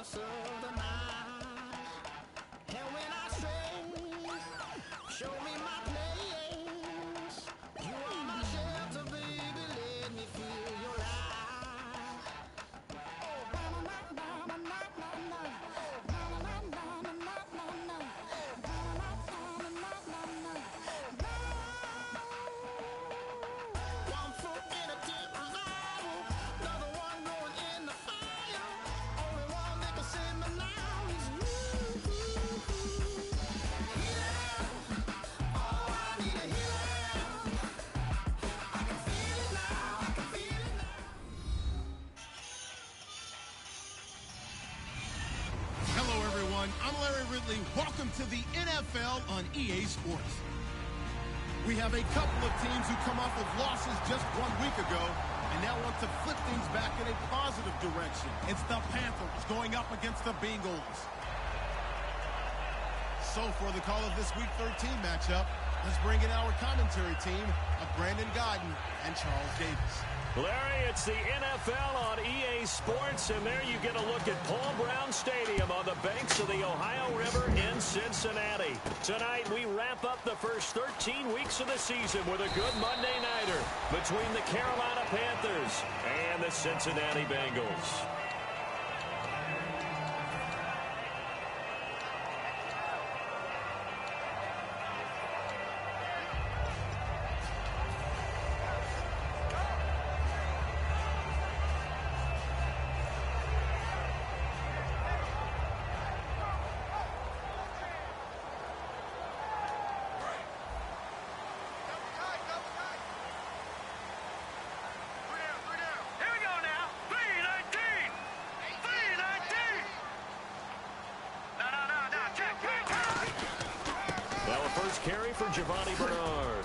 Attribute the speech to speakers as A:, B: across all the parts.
A: promise of the night. And when I stray, show me my place. You are my shelter, baby, let me feel your light. One foot in a deep revival, another one going in the fire. Only one that can save me now is you. Healing, oh, I need a healing. I can feel it now, I can feel it now.
B: Hello, everyone. I'm Larry Ridley. Welcome to the NFL on EA Sports. We have a couple of teams who come off of losses just 1 week ago and now want to flip things back in a positive direction. It's the Panthers going up against the Bengals. So for the call of this Week 13 matchup, let's bring in our commentary team of Brandon Godden and Charles Davis.
C: Larry, it's the NFL on EA Sports, and there you get a look at Paul Brown Stadium on the banks of the Ohio River in Cincinnati. Tonight, we wrap up the first 13 weeks of the season with a good Monday nighter between the Carolina Panthers and the Cincinnati Bengals. Carry for Giovanni Bernard.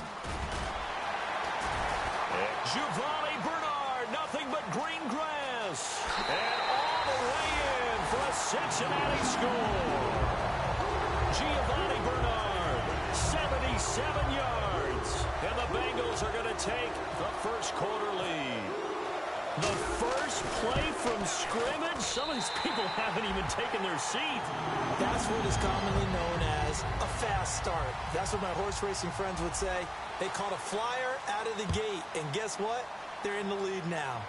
C: Giovanni Bernard, nothing but green grass. And all the way in for a Cincinnati score. Giovanni Bernard, 77 yards. And the Bengals are going to take the first quarter lead. The first play from scrimmage? Some of these people haven't even taken their seat.
D: That's what is commonly known as a fast start. That's what my horse racing friends would say. They caught a flyer out of the gate, and guess what? They're in the lead now.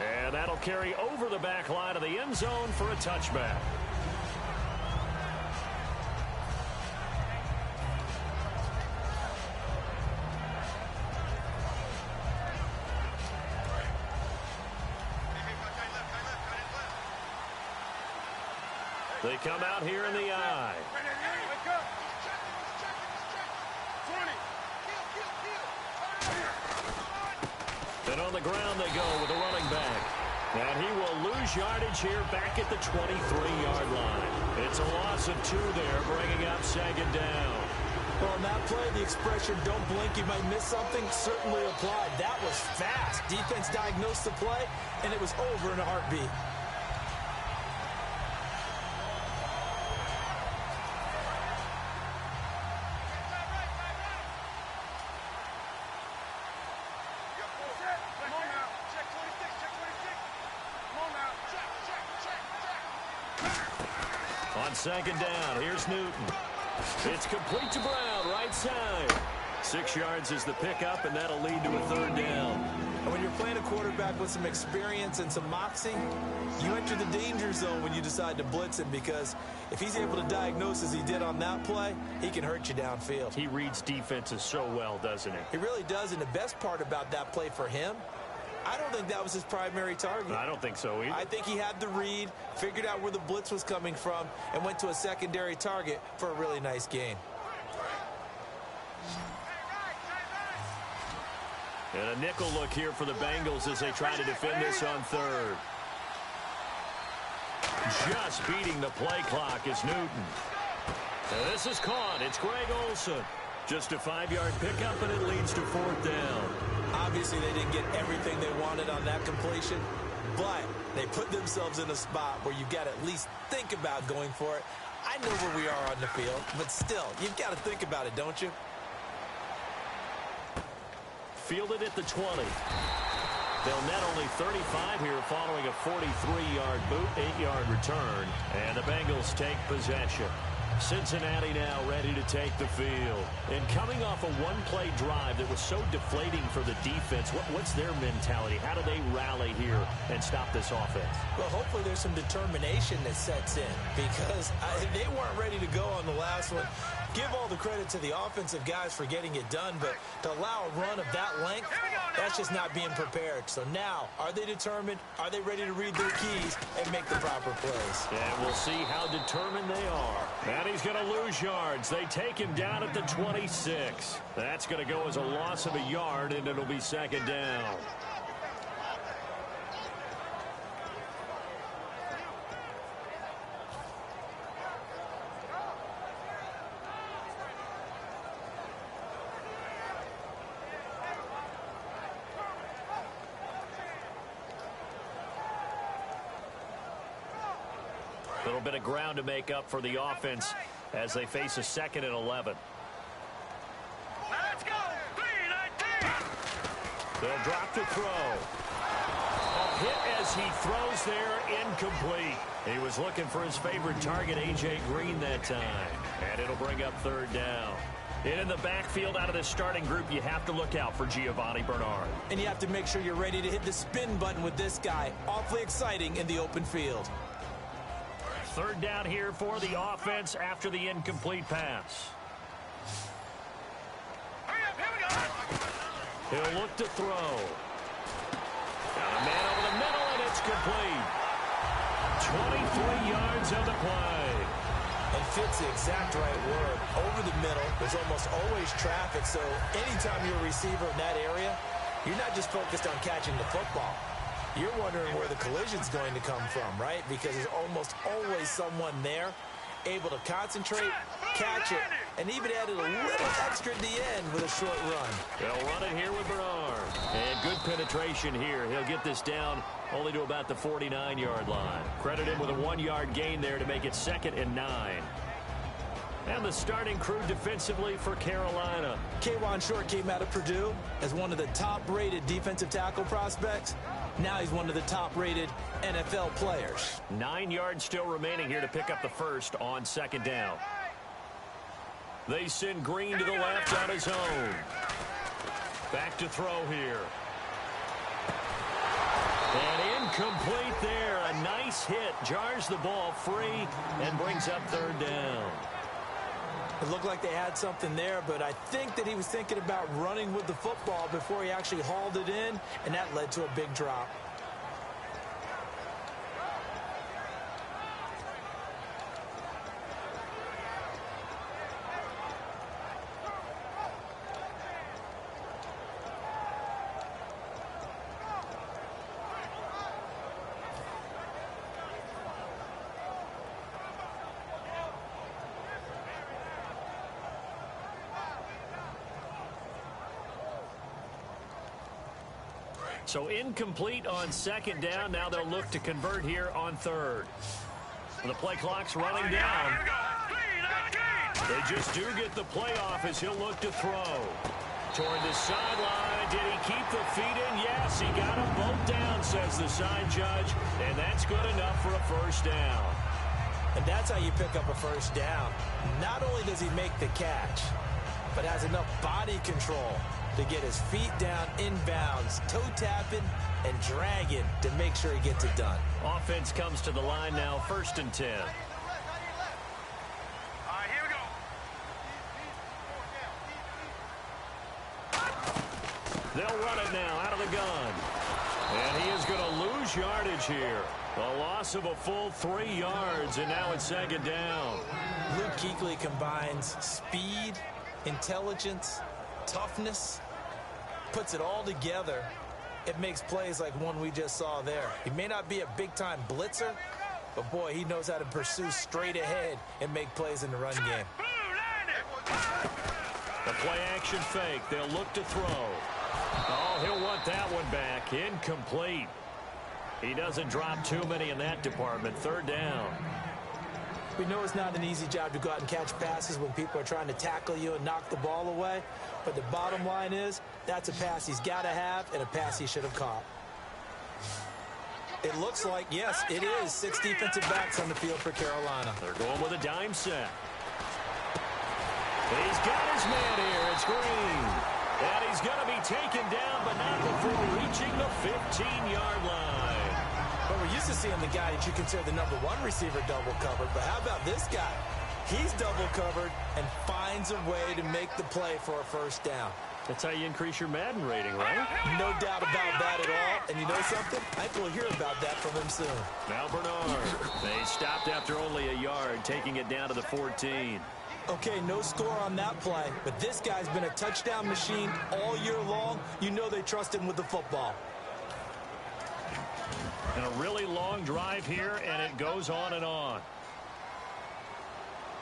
C: And that'll carry over the back line of the end zone for a touchback. They come out here in the eye. And on the ground they go with the running back. And he will lose yardage here back at the 23-yard line. It's a loss of 2 there, bringing up second down.
D: Well, on that play, the expression, don't blink, you might miss something, certainly applied. That was fast. Defense diagnosed the play, and it was over in a heartbeat.
C: On second down, here's Newton. It's complete to Brown, right side. 6 yards is the pickup, and that'll lead to a third down.
D: And when you're playing a quarterback with some experience and some moxie, you enter the danger zone when you decide to blitz him, because if he's able to diagnose as he did on that play, he can hurt you downfield.
C: He reads defenses so well, doesn't he?
D: He really does, and the best part about that play for him, I don't think that was his primary target.
C: I don't think so either.
D: I think he had the read, figured out where the blitz was coming from, and went to a secondary target for a really nice gain.
C: And a nickel look here for the Bengals as they try to defend this on third. Just beating the play clock is Newton. And this is caught. It's Greg Olsen. Just a 5-yard pickup, and it leads to fourth down.
D: Obviously, they didn't get everything they wanted on that completion, but they put themselves in a spot where you got to at least think about going for it. I know where we are on the field, but still, you've got to think about it, don't you?
C: Fielded at the 20. They'll net only 35 here following a 43-yard boot, 8-yard return, and the Bengals take possession. Cincinnati now ready to take the field. And coming off a one-play drive that was so deflating for the defense, what's their mentality? How do they rally here and stop this offense?
D: Well, hopefully there's some determination that sets in because they weren't ready to go on the last one. Give all the credit to the offensive guys for getting it done, but to allow a run of that length, that's just not being prepared. So now, are they determined? Are they ready to read their keys and make the proper plays?
C: And we'll see how determined they are. And he's going to lose yards. They take him down at the 26. That's going to go as a loss of a yard, and it'll be second down. A little bit of ground to make up for the offense as they face a 2nd and 11.
E: Let's go! 3-19!
C: They'll drop to throw. A hit as he throws there, incomplete. He was looking for his favorite target, A.J. Green, that time. And it'll bring up 3rd down. And in the backfield out of the starting group, you have to look out for Giovanni Bernard.
D: And you have to make sure you're ready to hit the spin button with this guy. Awfully exciting in the open field.
C: 3rd down here for the offense after the incomplete pass.
E: Hurry up, here we go!
C: He'll look to throw. Got a man over the middle, and it's complete. 23 yards on the play.
D: And fits the exact right word. Over the middle, there's almost always traffic, so anytime you're a receiver in that area, you're not just focused on catching the football. You're wondering where the collision's going to come from, right? Because there's almost always someone there able to concentrate, catch it, and even added a little extra at the end with a short run.
C: They'll run it here with Bernard. And good penetration here. He'll get this down only to about the 49-yard line. Credit him with a 1-yard gain there to make it 2nd and 9. And the starting crew defensively for Carolina.
D: K'Wan Short came out of Purdue as one of the top-rated defensive tackle prospects. Now he's one of the top-rated NFL players.
C: 9 yards still remaining here to pick up the first on 2nd down. They send Green to the left on his own. Back to throw here. And incomplete there. A nice hit. Jars the ball free and brings up 3rd down.
D: It looked like they had something there, but I think that he was thinking about running with the football before he actually hauled it in, and that led to a big drop.
C: So incomplete on 2nd down. Now they'll look to convert here on 3rd. The play clock's running down. They just do get the play off as he'll look to throw. Toward the sideline. Did he keep the feet in? Yes, he got them both down, says the side judge. And that's good enough for a 1st down.
D: And that's how you pick up a 1st down. Not only does he make the catch, but has enough body control to get his feet down inbounds, toe tapping and dragging to make sure he gets it done.
C: Offense comes to the line now, 1st and 10.
E: All right, here we go.
C: They'll run it now out of the gun. And he is going to lose yardage here. A loss of a full 3 yards, and now it's 2nd down.
D: Luke Kuechly combines speed, intelligence, toughness, puts it all together. It makes plays like one we just saw there. He may not be a big-time blitzer, but boy, he knows how to pursue straight ahead and make plays in the run game.
C: The play action fake. They'll look to throw. Oh, he'll want that one back. Incomplete. He doesn't drop too many in that department. 3rd down.
D: We know it's not an easy job to go out and catch passes when people are trying to tackle you and knock the ball away. But the bottom line is, that's a pass he's got to have and a pass he should have caught. It looks like, yes, it is 6 defensive backs on the field for Carolina.
C: They're going with a dime set. He's got his man here. It's Green. And he's going to be taken down, but not before reaching the 15-yard line.
D: But we're used to seeing the guy that you consider the number 1 receiver double covered. But how about this guy? He's double covered and finds a way to make the play for a first down.
C: That's how you increase your Madden rating, right?
D: No doubt about that at all. And you know something? I think we'll hear about that from him soon.
C: Now Bernard. They stopped after only a yard, taking it down to the 14.
D: Okay, no score on that play, but this guy's been a touchdown machine all year long. You know they trust him with the football.
C: And a really long drive here, and it goes on and on.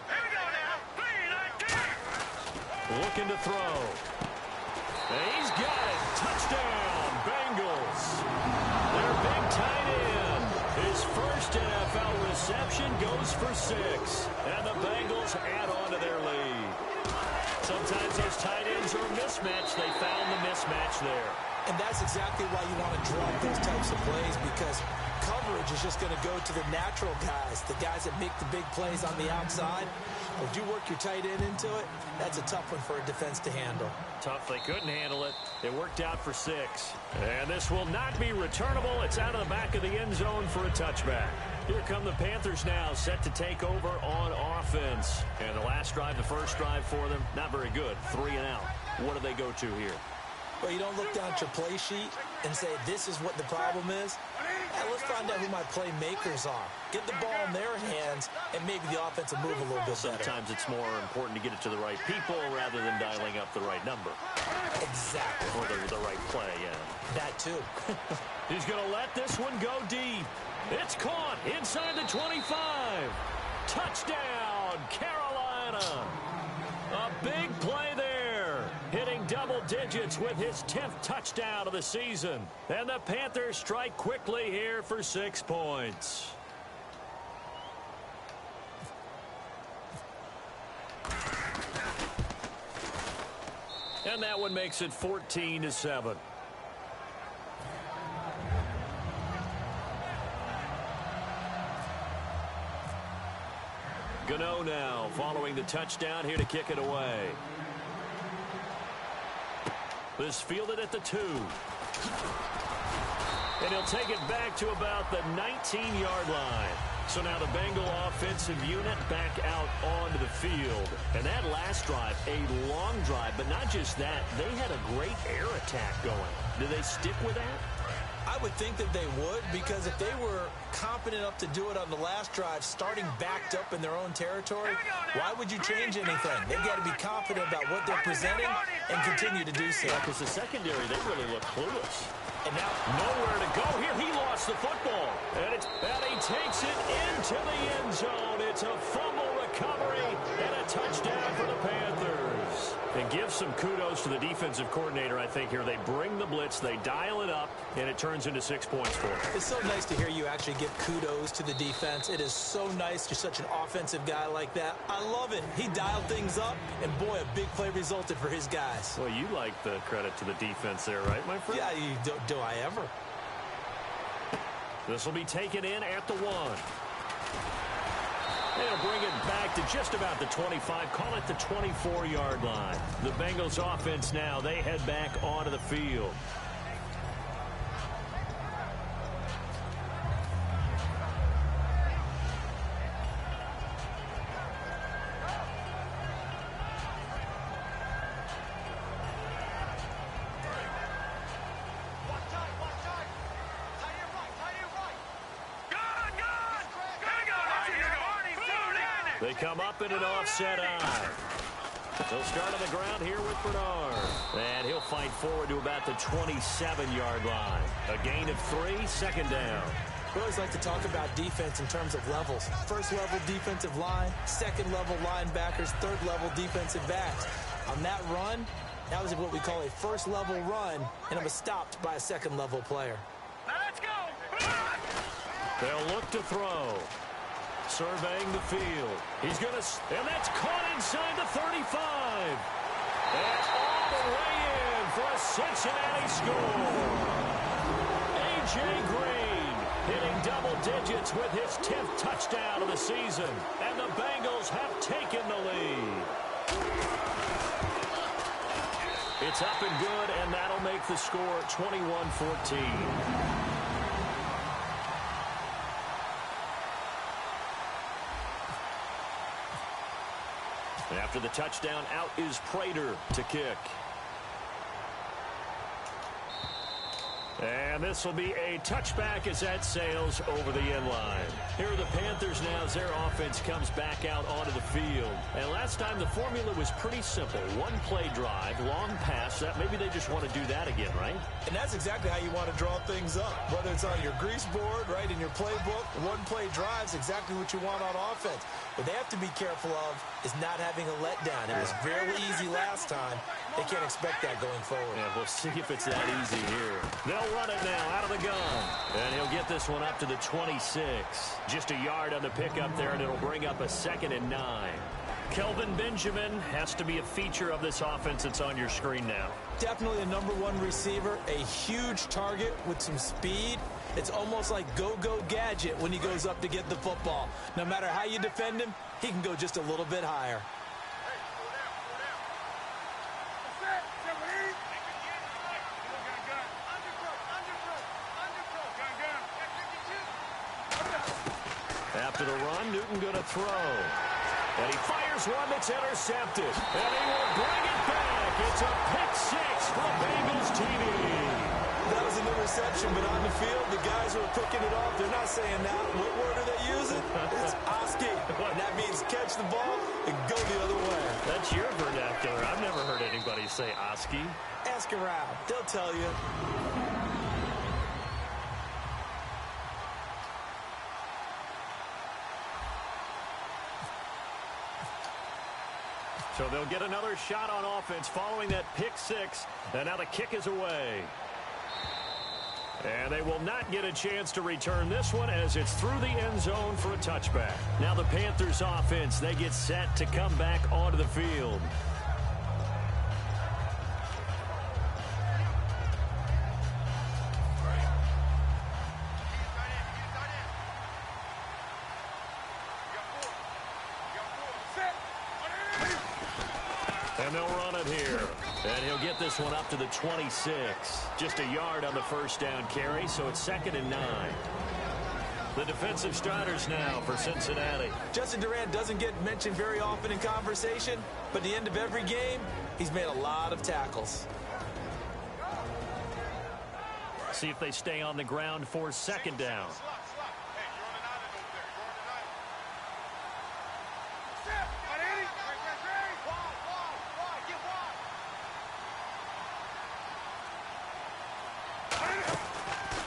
E: Here we go now. 3-19.
C: Looking to throw. And he's got it. Touchdown, Bengals. Their big tight end. His first NFL reception goes for 6. And the Bengals add on to their lead. Sometimes those tight ends are a mismatch. They found the mismatch there.
D: And that's exactly why you want to draw up those types of plays, because coverage is just going to go to the natural guys, the guys that make the big plays on the outside. Would you work your tight end into it? That's a tough one for a defense to handle.
C: Tough. They couldn't handle it. It worked out for 6. And this will not be returnable. It's out of the back of the end zone for a touchback. Here come the Panthers now, set to take over on offense. And the last drive, the first drive for them, not very good. 3 and out. What do they go to here?
D: Well, you don't look down at your play sheet and say, this is what the problem is. Hey, let's find out who my playmakers are. Get the ball in their hands, and maybe the offense will move a little bit better.
C: Sometimes it's more important to get it to the right people rather than dialing up the right number.
D: Exactly.
C: Or the right play, yeah.
D: That too.
C: He's going to let this one go deep. It's caught inside the 25. Touchdown, Carolina. A big play there. Hitting double digits with his 10th touchdown of the season. And the Panthers strike quickly here for 6 points. And that one makes it 14-7. Gano now following the touchdown here to kick it away. This fielded at the 2. And he'll take it back to about the 19-yard line. So now the Bengal offensive unit back out onto the field. And that last drive, a long drive, but not just that. They had a great air attack going. Do they stick with that?
D: I would think that they would, because if they were confident enough to do it on the last drive, starting backed up in their own territory, why would you change anything? They've got to be confident about what they're presenting and continue to do so.
C: Yeah, because the secondary, they really look clueless.
D: And now
C: Nowhere to go here. He lost the football. And he takes it into the end zone. It's a fumble recovery and a touchdown for the Panthers. And give some kudos to the defensive coordinator, I think, here. They bring the blitz, they dial it up, and it turns into 6 points for them.
D: it's so nice to hear you actually give kudos to the defense. It is so nice. You're such an offensive guy like that. I love it. He dialed things up, and boy, a big play resulted for his guys.
C: Well, you like the credit to the defense there, right, my friend?
D: Yeah, do I ever?
C: This will be taken in at the 1. They'll bring it back to just about the 25. Call it the 24-yard line. The Bengals offense now, they head back onto the field. They come up in an offset eye. They'll start on the ground here with Bernard. And he'll fight forward to about the 27-yard line. A gain of 3, second down.
D: We always like to talk about defense in terms of levels. First level defensive line, second level linebackers, third level defensive backs. On that run, that was what we call a first level run, and it was stopped by a second level player.
E: Now let's go.
C: They'll look to throw. Surveying the field. He's going to, and that's caught inside the 35. And all the way in for a Cincinnati score. A.J. A.J. Green hitting double digits with his 10th touchdown of the season. And the Bengals have taken the lead. It's up and good, and that'll make the score 21-14. After the touchdown, out is Prater to kick. And this will be a touchback as that sails over the end line. Here are the Panthers now as their offense comes back out onto the field. And last time the formula was pretty simple. One play drive, long pass. That maybe they just want to do that again, right?
D: And that's exactly how you want to draw things up. Whether it's on your grease board, right, in your playbook, one play drive is exactly what you want on offense. What they have to be careful of is not having a letdown. It was fairly easy last time. They can't expect that going forward.
C: Yeah, we'll see if it's that easy here. They'll run it now out of the gun. And he'll get this one up to the 26. Just a yard on the pickup there, and it'll bring up a 2nd and 9. Kelvin Benjamin has to be a feature of this offense that's on your screen now.
D: Definitely a #1 receiver, a huge target with some speed. It's almost like go-go gadget when he goes up to get the football. No matter how you defend him, he can go just a little bit higher.
C: After the run, Newton going to throw. And he fires one that's intercepted. And he will bring it back. It's a pick 6 for the Bengals TD.
D: That was an interception, but on the field, the guys who are picking it off, they're not saying that. What word are they using? It's Oski. And that means catch the ball and go the other way.
C: That's your vernacular. I've never heard anybody say Oski.
D: Ask around. They'll tell you.
C: So they'll get another shot on offense following that pick 6. And now the kick is away. And they will not get a chance to return this one as it's through the end zone for a touchback. Now the Panthers offense, they get set to come back onto the field. And they'll run it here. And he'll get this one up to the 26. Just a yard on the first down carry, so it's 2nd and 9. The defensive starters now for Cincinnati.
D: Justin Durant doesn't get mentioned very often in conversation, but at the end of every game, he's made a lot of tackles.
C: See if they stay on the ground for 2nd down.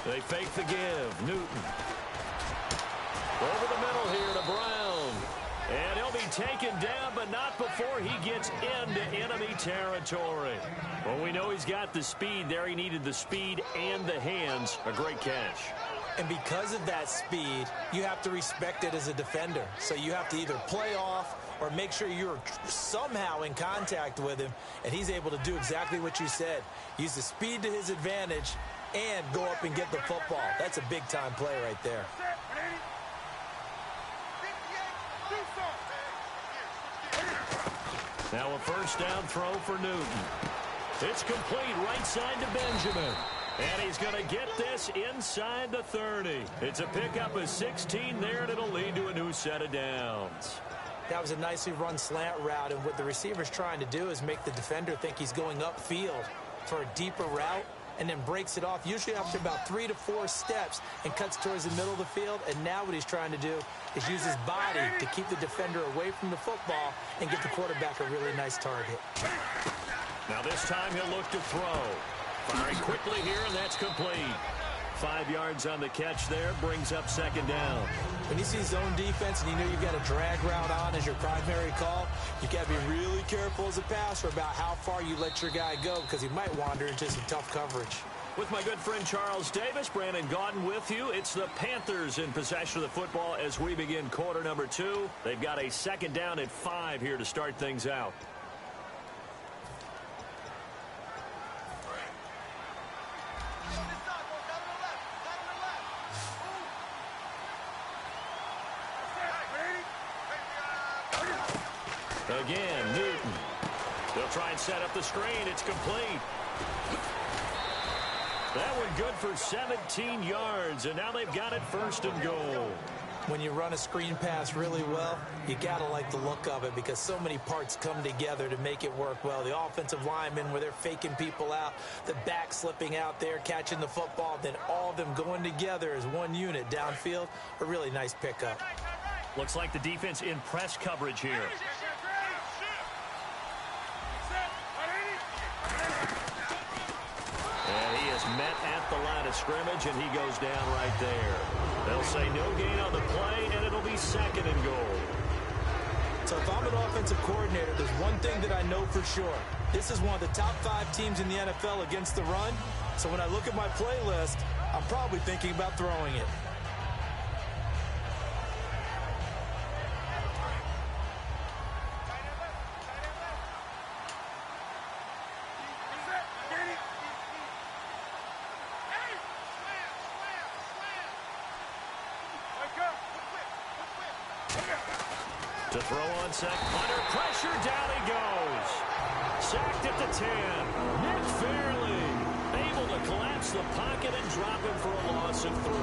C: They fake the give. Newton. Over the middle here to Brown. And he'll be taken down, but not before he gets into enemy territory. Well, we know he's got the speed there. He needed the speed and the hands. A great catch.
D: And because of that speed, you have to respect it as a defender. So you have to either play off or make sure you're somehow in contact with him. And he's able to do exactly what you said. Use the speed to his advantage and go up and get the football. That's a big-time play right there.
C: Now a first down throw for Newton. It's complete right side to Benjamin. And he's going to get this inside the 30. It's a pickup of 16 there, and it'll lead to a new set of downs.
D: That was a nicely run slant route, and what the receiver's trying to do is make the defender think he's going upfield for a deeper route, and then breaks it off, usually after about 3 to 4 steps, and cuts towards the middle of the field. And now what he's trying to do is use his body to keep the defender away from the football and get the quarterback a really nice target.
C: Now this time he'll look to throw. Firing quickly here, and that's complete. 5 yards on the catch there, brings up 2nd down.
D: When you see zone defense and you know you've got a drag route on as your primary call, you got to be really careful as a passer about how far you let your guy go, because he might wander into some tough coverage.
C: With my good friend Charles Davis, Brandon Gaudin with you. It's the Panthers in possession of the football as we begin quarter number 2. They've got a 2nd down at 5 here to start things out. Again, Newton. They'll try and set up the screen. It's complete. That one good for 17 yards, and now they've got it first and goal.
D: When you run a screen pass really well, you got to like the look of it because so many parts come together to make it work well. The offensive linemen where they're faking people out, the back slipping out there, catching the football, then all of them going together as one unit downfield. A really nice pickup.
C: Looks like the defense in press coverage here. And he is met at the line of scrimmage, and he goes down right there. They'll say no gain on the play, and it'll be second and goal.
D: So if I'm an offensive coordinator, there's one thing that I know for sure. This is one of the top 5 teams in the NFL against the run. So when I look at my playlist, I'm probably thinking about throwing it.
C: To throw on set, under pressure, down he goes. Sacked at the 10. Nick Fairley able to collapse the pocket and drop him for a loss of 3.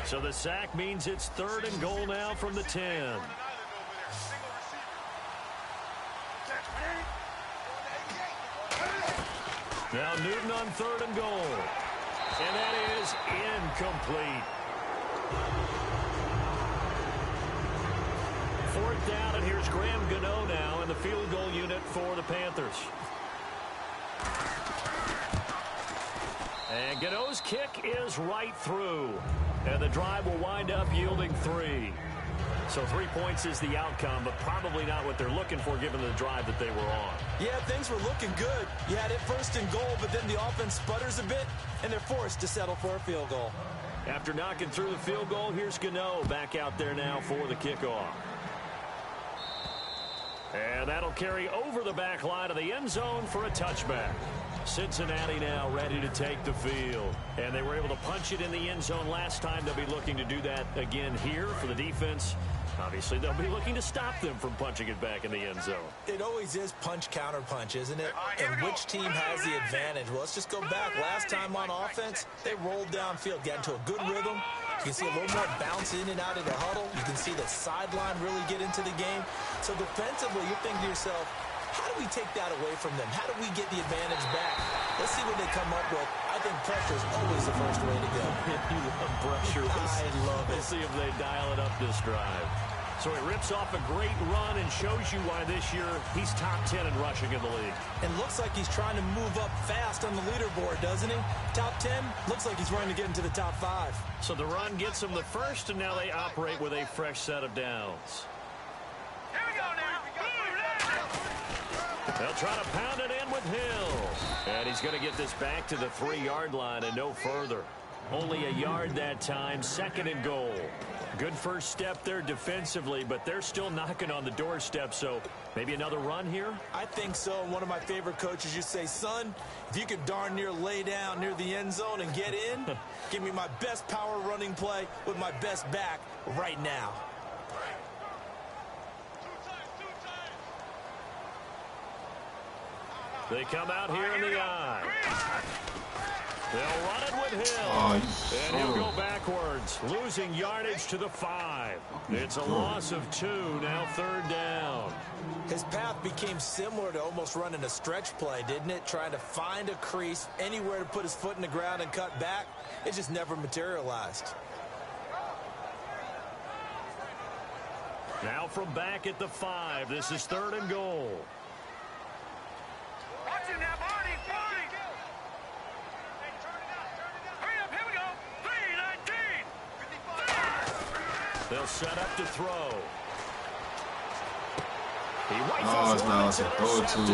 C: So the sack means it's third and goal now from the 10. Now Newton on third and goal. And that is incomplete. Fourth down, and here's Graham Gano now in the field goal unit for the Panthers. And Gano's kick is right through. And the drive will wind up yielding 3. So 3 points is the outcome, but probably not what they're looking for given the drive that they were on.
D: Yeah, things were looking good. You had it first and goal, but then the offense sputters a bit, and they're forced to settle for a field goal.
C: After knocking through the field goal, here's Gano back out there now for the kickoff. And that'll carry over the back line of the end zone for a touchback. Cincinnati now ready to take the field. And they were able to punch it in the end zone last time. They'll be looking to do that again here for the defense. Obviously, they'll be looking to stop them from punching it back in the end zone.
D: It always is punch-counter-punch, isn't it? And which team has the advantage? Well, let's just go back. Last time on offense, they rolled downfield, got into a good rhythm. You can see a little more bounce in and out of the huddle. You can see the sideline really get into the game. So defensively, you're thinking to yourself, how do we take that away from them? How do we get the advantage back? Let's see what they come up with. I think pressure is always the first way to go.
C: You love pressure.
D: I love it.
C: We'll see if they dial it up this drive. So he rips off a great run and shows you why this year he's top 10 in rushing in the league.
D: And looks like he's trying to move up fast on the leaderboard, doesn't he? Top 10, looks like he's running to get into the top 5.
C: So the run gets him the first, and now they operate with a fresh set of downs.
E: Here we go now.
C: They'll try to pound it in with Hill. And he's going to get this back to the 3-yard line and no further. Only a yard that time, second and goal. Good first step there defensively, but they're still knocking on the doorstep, so maybe another run here?
D: I think so. One of my favorite coaches used to say, son, if you could darn near lay down near the end zone and get in, give me my best power running play with my best back right now.
C: They come out here in the eye. They'll run it with Hill. And he'll go backwards, losing yardage to the 5. It's a loss of 2, now third down.
D: His path became similar to almost running a stretch play, didn't it? Trying to find a crease, anywhere to put his foot in the ground and cut back. It just never materialized.
C: Now from back at the 5, this is third and goal.
E: Watch it now, Barney. Hurry up, here we go. 3-19.
C: They'll set up to throw. He
F: Oh, it's not a throw to.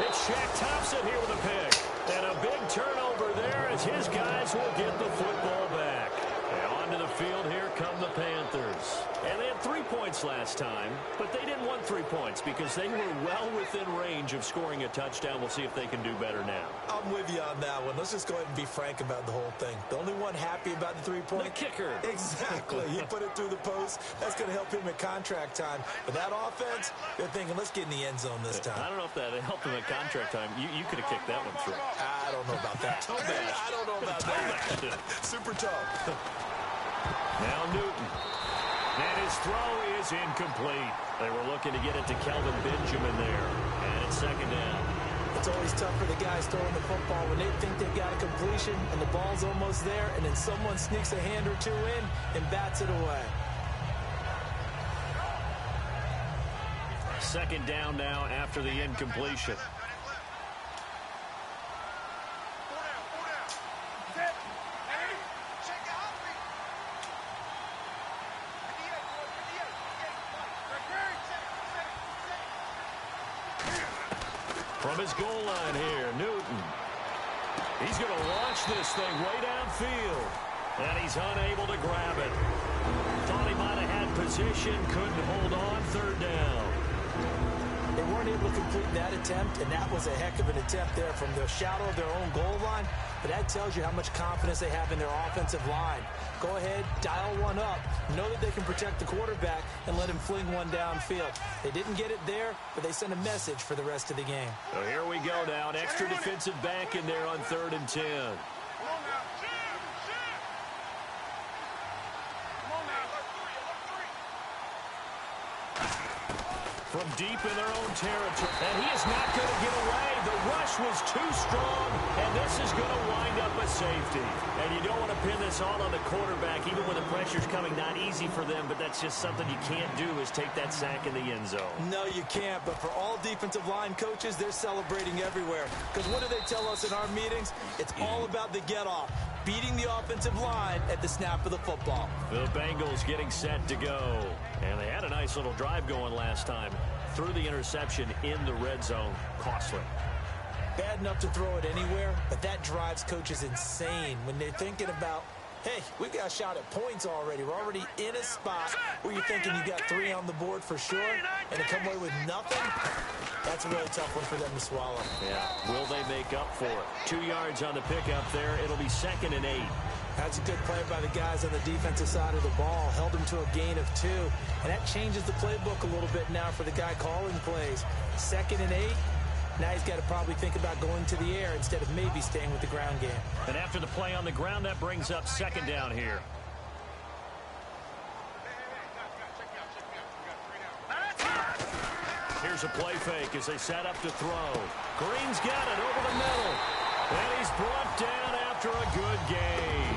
C: It's Shaq Thompson here with a pick. And a big turnover there as his guys will get the football back. And onto the field, here come the Panthers. And they had 3 points last time, but they didn't want 3 points because they were well within range of scoring a touchdown. We'll see if they can do better now.
D: I'm with you on that one. Let's just go ahead and be frank about the whole thing. The only one happy about the 3-point?
C: The kicker.
D: Exactly. He put it through the post. That's going to help him at contract time. But that offense, they're thinking, let's get in the end zone this time.
C: I don't know if that helped him at contract time. You could have kicked that one through.
D: I don't know about that. I don't know about that. Super tough.
C: Now Newton. And his throw is incomplete. They were looking to get it to Kelvin Benjamin there. And it's second down.
D: It's always tough for the guys throwing the football when they think they've got a completion and the ball's almost there, and then someone sneaks a hand or two in and bats it away.
C: Second down now after the incompletion. From his goal line here, Newton. He's going to launch this thing way downfield. And he's unable to grab it. Thought he might have had position, couldn't hold on, third down.
D: They weren't able to complete that attempt, and that was a heck of an attempt there from the shadow of their own goal line. But that tells you how much confidence they have in their offensive line. Go ahead, dial one up. Know that they can protect the quarterback and let him fling one downfield. They didn't get it there, but they sent a message for the rest of the game.
C: So here we go now. An extra defensive back in there on 3rd and 10. From deep in their own territory. And he is not going to get away. The rush was too strong, and this is going to wind up a safety. And you don't want to pin this all on the quarterback, even when the pressure's coming. Not easy for them, but that's just something you can't do is take that sack in the end zone.
D: No, you can't. But for all defensive line coaches, they're celebrating everywhere. Because what do they tell us in our meetings? It's all about the get-off. Beating the offensive line at the snap of the football.
C: The Bengals getting set to go. And they had a nice little drive going last time. Threw the interception in the red zone. Costly.
D: Bad enough to throw it anywhere, but that drives coaches insane when they're thinking about, hey, we got a shot at points already. We're already in a spot where you're thinking you got 3 on the board for sure, and to come away with nothing, that's a really tough one for them to swallow.
C: Yeah, will they make up for it? 2 yards on the pickup there. It'll be 2nd and 8.
D: That's a good play by the guys on the defensive side of the ball. Held them to a gain of 2, and that changes the playbook a little bit now for the guy calling plays. 2nd and 8. Now he's got to probably think about going to the air instead of maybe staying with the ground game.
C: And after the play on the ground, that brings up 2nd down here. Here's a play fake as they set up to throw. Green's got it over the middle. And he's brought down after a good gain.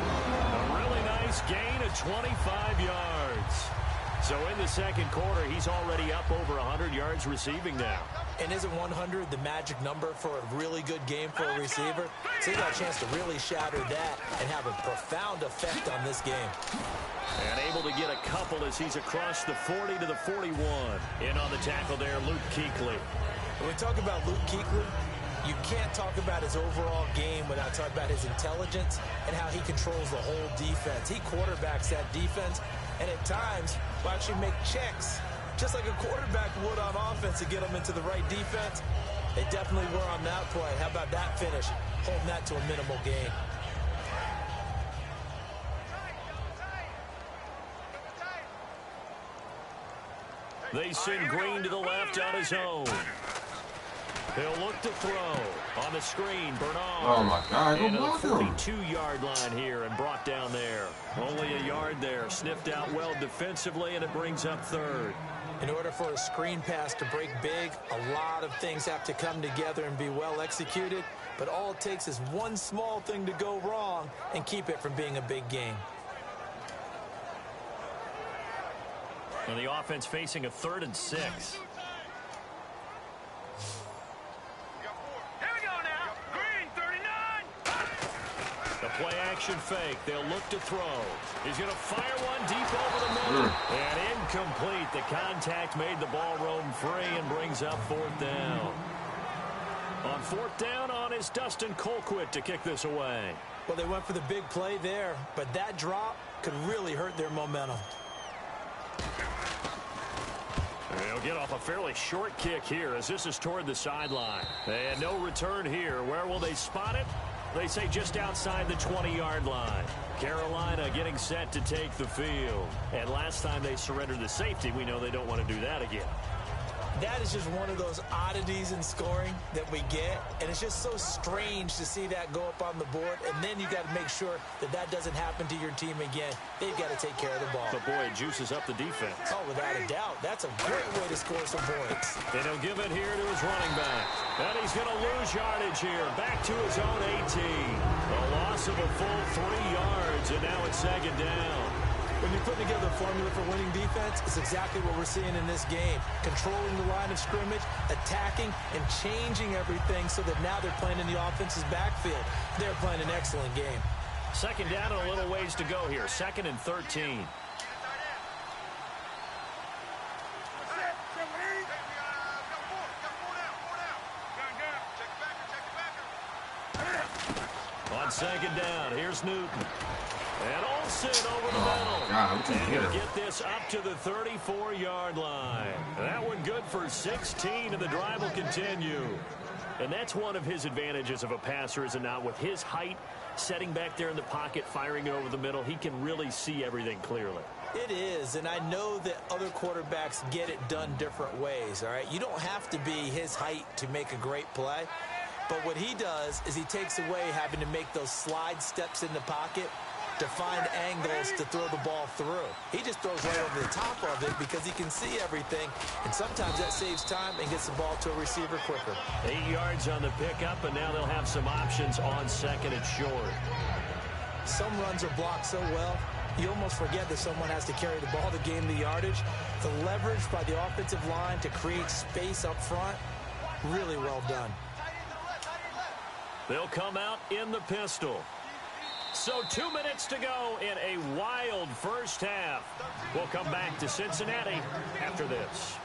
C: A really nice gain of 25 yards. So in the 2nd quarter, he's already up over 100 yards receiving now.
D: And isn't 100 the magic number for a really good game for a receiver? So he got a chance to really shatter that and have a profound effect on this game.
C: And able to get a couple as he's across the 40 to the 41. In on the tackle there, Luke Kuechly.
D: When we talk about Luke Kuechly, you can't talk about his overall game without talking about his intelligence and how he controls the whole defense. He quarterbacks that defense, and at times will actually make checks, just like a quarterback would on offense to get them into the right defense. They definitely were on that play. How about that finish? Holding that to a minimal gain.
C: They send Green to the left on his own. He'll look to throw. On the screen, Bernard.
F: Oh, my God.
C: Into the 42-yard line here and brought down there. Only a yard there. Sniffed out well defensively, and it brings up 3rd.
D: In order for a screen pass to break big, a lot of things have to come together and be well executed. But all it takes is one small thing to go wrong and keep it from being a big game.
C: And the offense facing a 3rd and 6.
E: Here we go now. Green, 39.
C: The play action fake. They'll look to throw. He's going to fire one deep over the middle. And incomplete. The contact made the ball roam free and brings up 4th down. On 4th down on is Dustin Colquitt to kick this away.
D: Well, they went for the big play there, but that drop could really hurt their momentum.
C: They'll get off a fairly short kick here as this is toward the sideline. And no return here. Where will they spot it? They say just outside the 20-yard line. Carolina getting set to take the field. And last time they surrendered the safety, we know they don't want to do that again.
D: That is just one of those oddities in scoring that we get, and it's just so strange to see that go up on the board, and then you got to make sure that that doesn't happen to your team again. They've got to take care of the ball.
C: But boy, it juices up the defense.
D: Oh, without a doubt. That's a great way to score some points.
C: And he'll give it here to his running back. And he's going to lose yardage here. Back to his own 18. A loss of a full 3 yards, and now it's second down.
D: When you put together a formula for winning defense, it's exactly what we're seeing in this game. Controlling the line of scrimmage, attacking, and changing everything so that now they're playing in the offense's backfield. They're playing an excellent game.
C: Second down and a little ways to go here. 2nd and 13. On second down, here's Newton. And Olsen over the middle.
F: God,
C: and he'll get this up to the 34-yard line. That one good for 16, and the drive will continue. And that's one of his advantages of a passer, is it not? With his height, setting back there in the pocket, firing it over the middle, he can really see everything clearly.
D: It is, and I know that other quarterbacks get it done different ways, all right? You don't have to be his height to make a great play. But what he does is he takes away having to make those slide steps in the pocket to find angles to throw the ball through. He just throws right over the top of it because he can see everything, and sometimes that saves time and gets the ball to a receiver quicker.
C: 8 yards on the pickup, and now they'll have some options on second and short.
D: Some runs are blocked so well, you almost forget that someone has to carry the ball to gain the yardage. The leverage by the offensive line to create space up front, really well done.
C: They'll come out in the pistol. So 2 minutes to go in a wild first half. We'll come back to Cincinnati after this.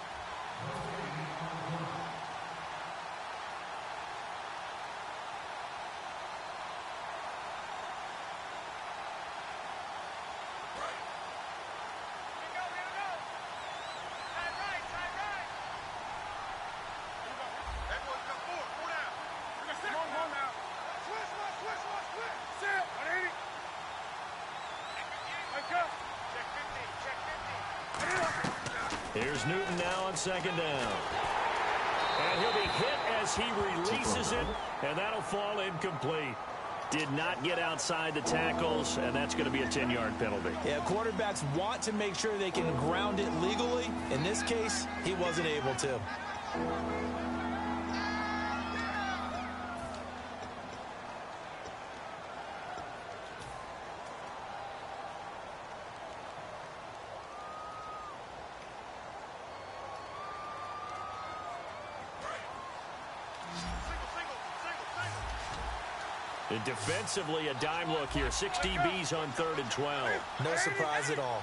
C: Here's Newton now on second down. And he'll be hit as he releases it, and that'll fall incomplete. Did not get outside the tackles, and that's going to be a 10-yard penalty.
D: Yeah, quarterbacks want to make sure they can ground it legally. In this case, he wasn't able to.
C: And defensively, a dime look here. 6 DBs on 3rd and 12.
D: No surprise at all.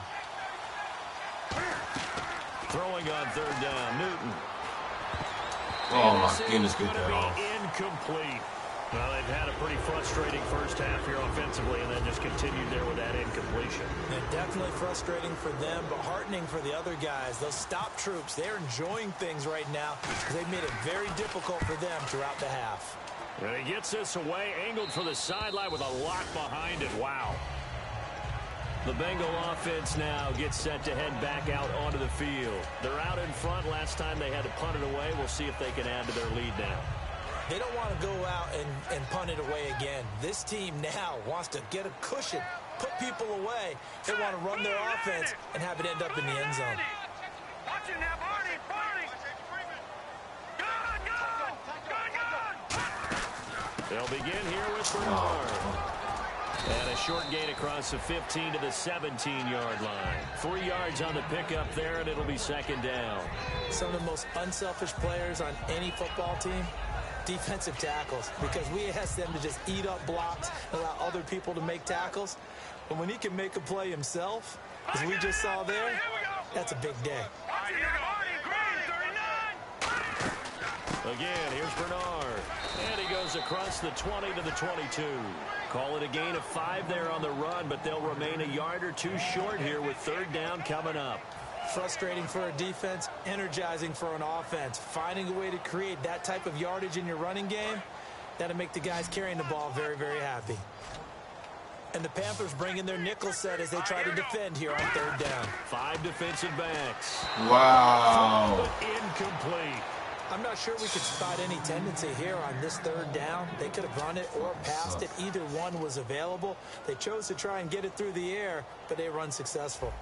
C: Throwing on 3rd down, Newton.
F: Oh, my goodness, get that
C: be
F: off.
C: Incomplete. Well, they've had a pretty frustrating first half here offensively, and then just continued there with that incompletion.
D: And definitely frustrating for them, but heartening for the other guys. Those stop troops, they're enjoying things right now because they've made it very difficult for them throughout the half.
C: And he gets this away, angled for the sideline with a lock behind it. Wow. The Bengal offense now gets set to head back out onto the field. They're out in front. Last time they had to punt it away. We'll see if they can add to their lead now.
D: They don't want to go out and punt it away again. This team now wants to get a cushion, put people away. They want to run their offense and have it end up in the end zone.
E: Watch it now, Barney.
C: They'll begin here with Bernard. And a short gain across the 15 to the 17-yard line. 3 yards on the pickup there, and it'll be second down.
D: Some of the most unselfish players on any football team, defensive tackles, because we ask them to just eat up blocks, allow other people to make tackles. But when he can make a play himself, as we just saw there, that's a big day.
C: Again, here's Bernard. And he goes across the 20 to the 22. Call it a gain of 5 there on the run, but they'll remain a yard or two short here with 3rd down coming up.
D: Frustrating for a defense, energizing for an offense. Finding a way to create that type of yardage in your running game, that'll make the guys carrying the ball very, very happy. And the Panthers bring in their nickel set as they try to defend here on 3rd down.
C: 5 defensive backs.
F: Wow.
C: Incomplete.
D: I'm not sure we could spot any tendency here on this 3rd down. They could have run it or passed it. Either one was available. They chose to try and get it through the air, but they run successful.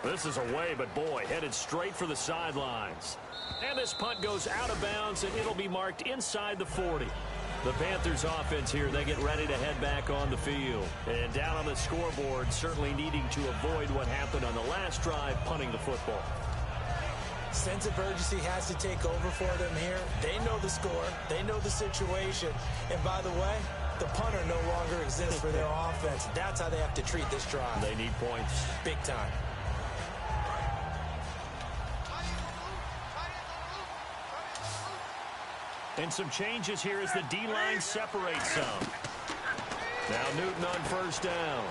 C: This is away, but boy, headed straight for the sidelines. And this punt goes out of bounds, and it'll be marked inside the 40. The Panthers offense here, they get ready to head back on the field. And down on the scoreboard, certainly needing to avoid what happened on the last drive, punting the football.
D: Sense of urgency has to take over for them here. They know the score. They know the situation. And by the way, the punter no longer exists for their offense. That's how they have to treat this drive.
C: They need points.
D: Big time.
C: And some changes here as the D-line separates some. Now Newton on 1st down.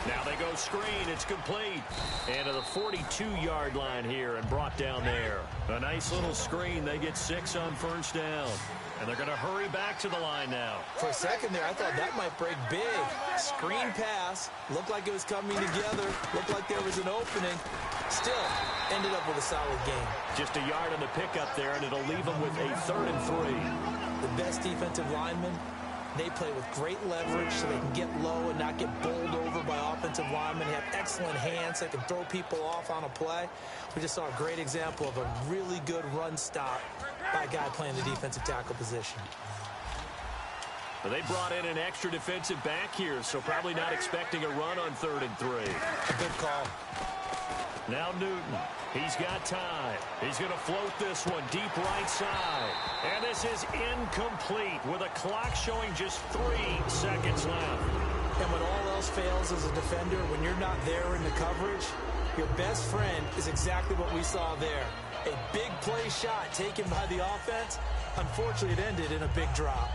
C: Now they go screen. It's complete. And to the 42-yard line here and brought down there. A nice little screen. They get 6 on 1st down. And they're going to hurry back to the line now.
D: For a second there, I thought that might break big. Screen pass. Looked like it was coming together. Looked like there was an opening. Still, ended up with a solid game.
C: Just a yard on the pickup there, and it'll leave them with a 3rd and 3.
D: The best defensive linemen, they play with great leverage so they can get low and not get bowled over by offensive linemen. They have excellent hands. They can throw people off on a play. We just saw a great example of a really good run stop by a guy playing the defensive tackle position.
C: Well, they brought in an extra defensive back here, so probably not expecting a run on 3rd and 3.
D: A good call.
C: Now Newton. He's got time. He's going to float this one deep right side. And this is incomplete with a clock showing just 3 seconds left.
D: And when all else fails as a defender, when you're not there in the coverage, your best friend is exactly what we saw there. A big play shot taken by the offense. Unfortunately, it ended in a big drop.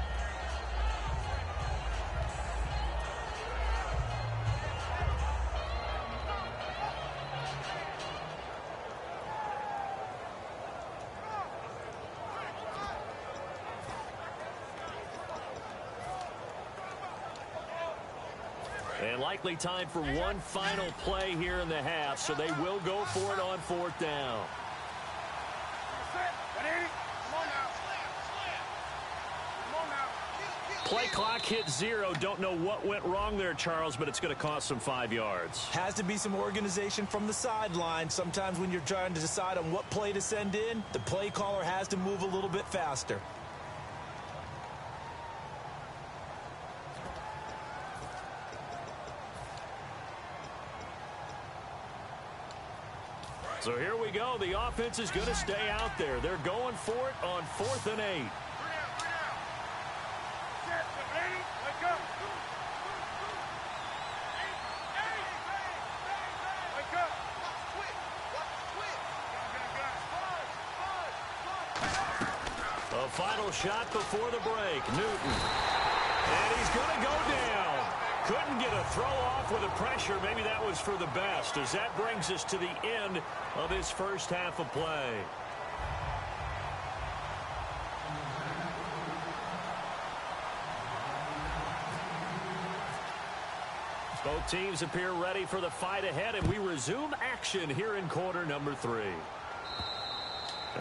C: And likely time for one final play here in the half, so they will go for it on 4th down. Play clock hit 0. Don't know what went wrong there, Charles, but it's going to cost them 5 yards.
D: Has to be some organization from the sideline. Sometimes when you're trying to decide on what play to send in, the play caller has to move a little bit faster.
C: So here we go. The offense is going to stay out there. They're going for it on 4th and 8. A final shot before the break. Newton. And he's going to go down. Couldn't get a throw off with the pressure. Maybe that was for the best, as that brings us to the end of his first half of play. Both teams appear ready for the fight ahead, and we resume action here in quarter number 3.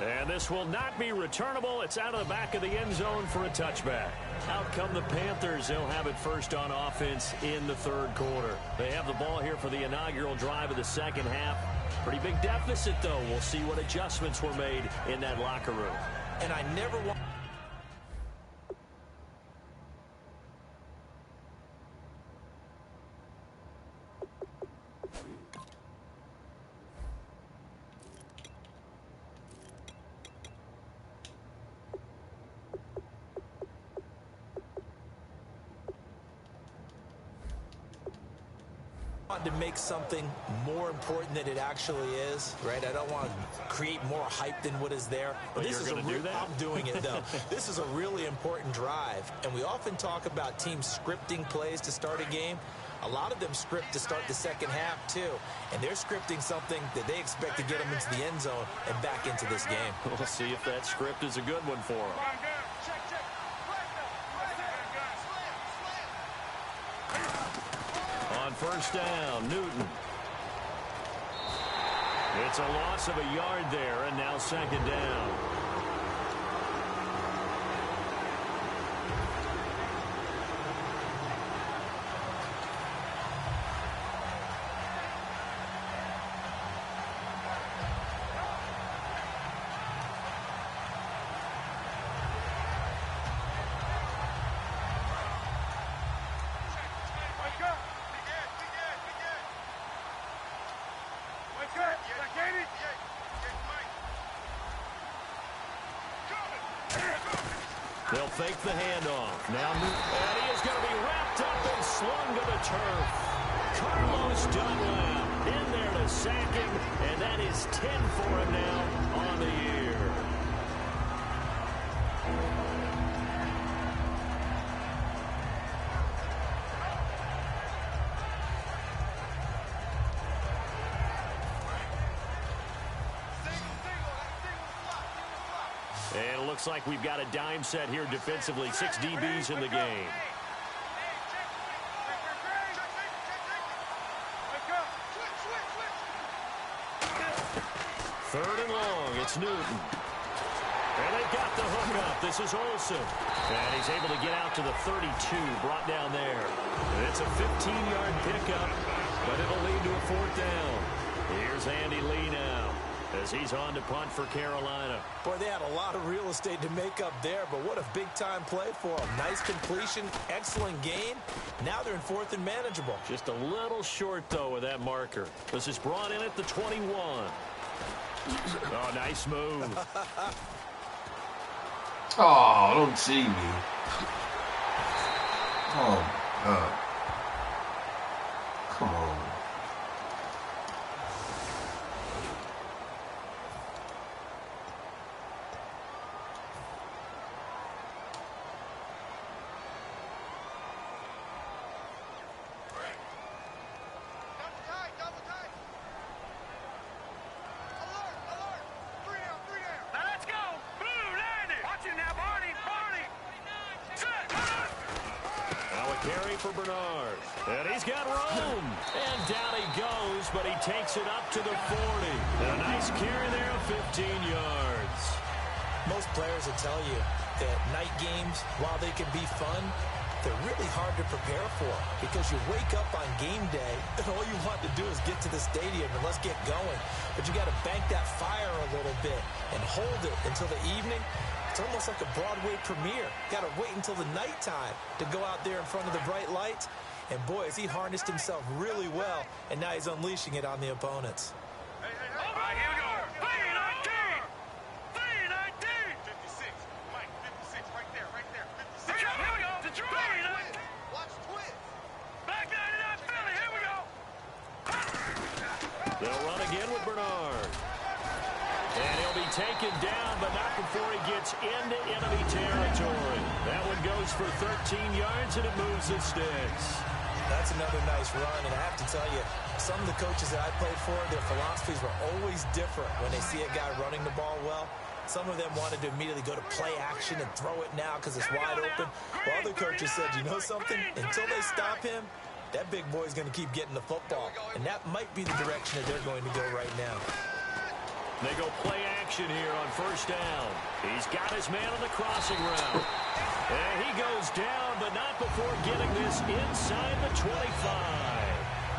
C: And this will not be returnable. It's out of the back of the end zone for a touchback. Out come the Panthers. They'll have it first on offense in the 3rd quarter. They have the ball here for the inaugural drive of the second half. Pretty big deficit, though. We'll see what adjustments were made in that locker room.
D: And I never want... want to make something more important than it actually is, right? I don't want to create more hype than what is there.
C: But
D: this is I'm doing it, though. This is a really important drive, and we often talk about teams scripting plays to start a game. A lot of them script to start the second half, too, and they're scripting something that they expect to get them into the end zone and back into this game.
C: We'll see if that script is a good one for them. On first down, Newton. It's a loss of a yard there, and now second down. They'll fake the handoff. Now, and he is going to be wrapped up and slung to the turf. Carlos Dunlap in there to sack him, and that is 10 for him now on the year. And it looks like we've got a dime set here defensively. 6 DBs in the game. Third and long. It's Newton. And they've got the hook up. This is Olsen. And he's able to get out to the 32. Brought down there. And it's a 15-yard pickup, but it'll lead to a fourth down. Here's Andy Lee now, as he's on to punt for Carolina.
D: Boy, they had a lot of real estate to make up there, but what a big-time play for them. Nice completion, excellent gain. Now they're in fourth and manageable.
C: Just a little short, though, with that marker. This is brought in at the 21. Oh, nice move.
F: Oh, don't see me. Oh, God. Come on.
C: For Bernard, and he's got room, and down he goes, but he takes it up to the 40. A nice carry there of 15 yards.
D: Most players will tell you that night games, while they can be fun, they're really hard to prepare for, because you wake up on game day and all you want to do is get to the stadium and let's get going. But you got to bank that fire a little bit and hold it until the evening. It's almost like a Broadway premiere. Got to wait until the nighttime to go out there in front of the bright lights. And boy, has he harnessed himself really well, and now he's unleashing it on the opponents.
E: All right, here we go. 319! 319! 56. Mike, 56. Right there. 56. Here we go. To 319. Watch twist. Back 99 Philly. Here we go.
C: They'll run again with Bernard. And he'll be taken down, but not before he gets into enemy territory. That one goes for 13 yards, and it moves the sticks.
D: That's another nice run, and I have to tell you, some of the coaches that I played for, their philosophies were always different when they see a guy running the ball well. Some of them wanted to immediately go to play action and throw it now because it's wide open. While other coaches said, you know something? Until they stop him, that big boy's going to keep getting the football. And that might be the direction that they're going to go right now.
C: They go play action here on first down. He's got his man on the crossing route. And he goes down, but not before getting this inside the 25.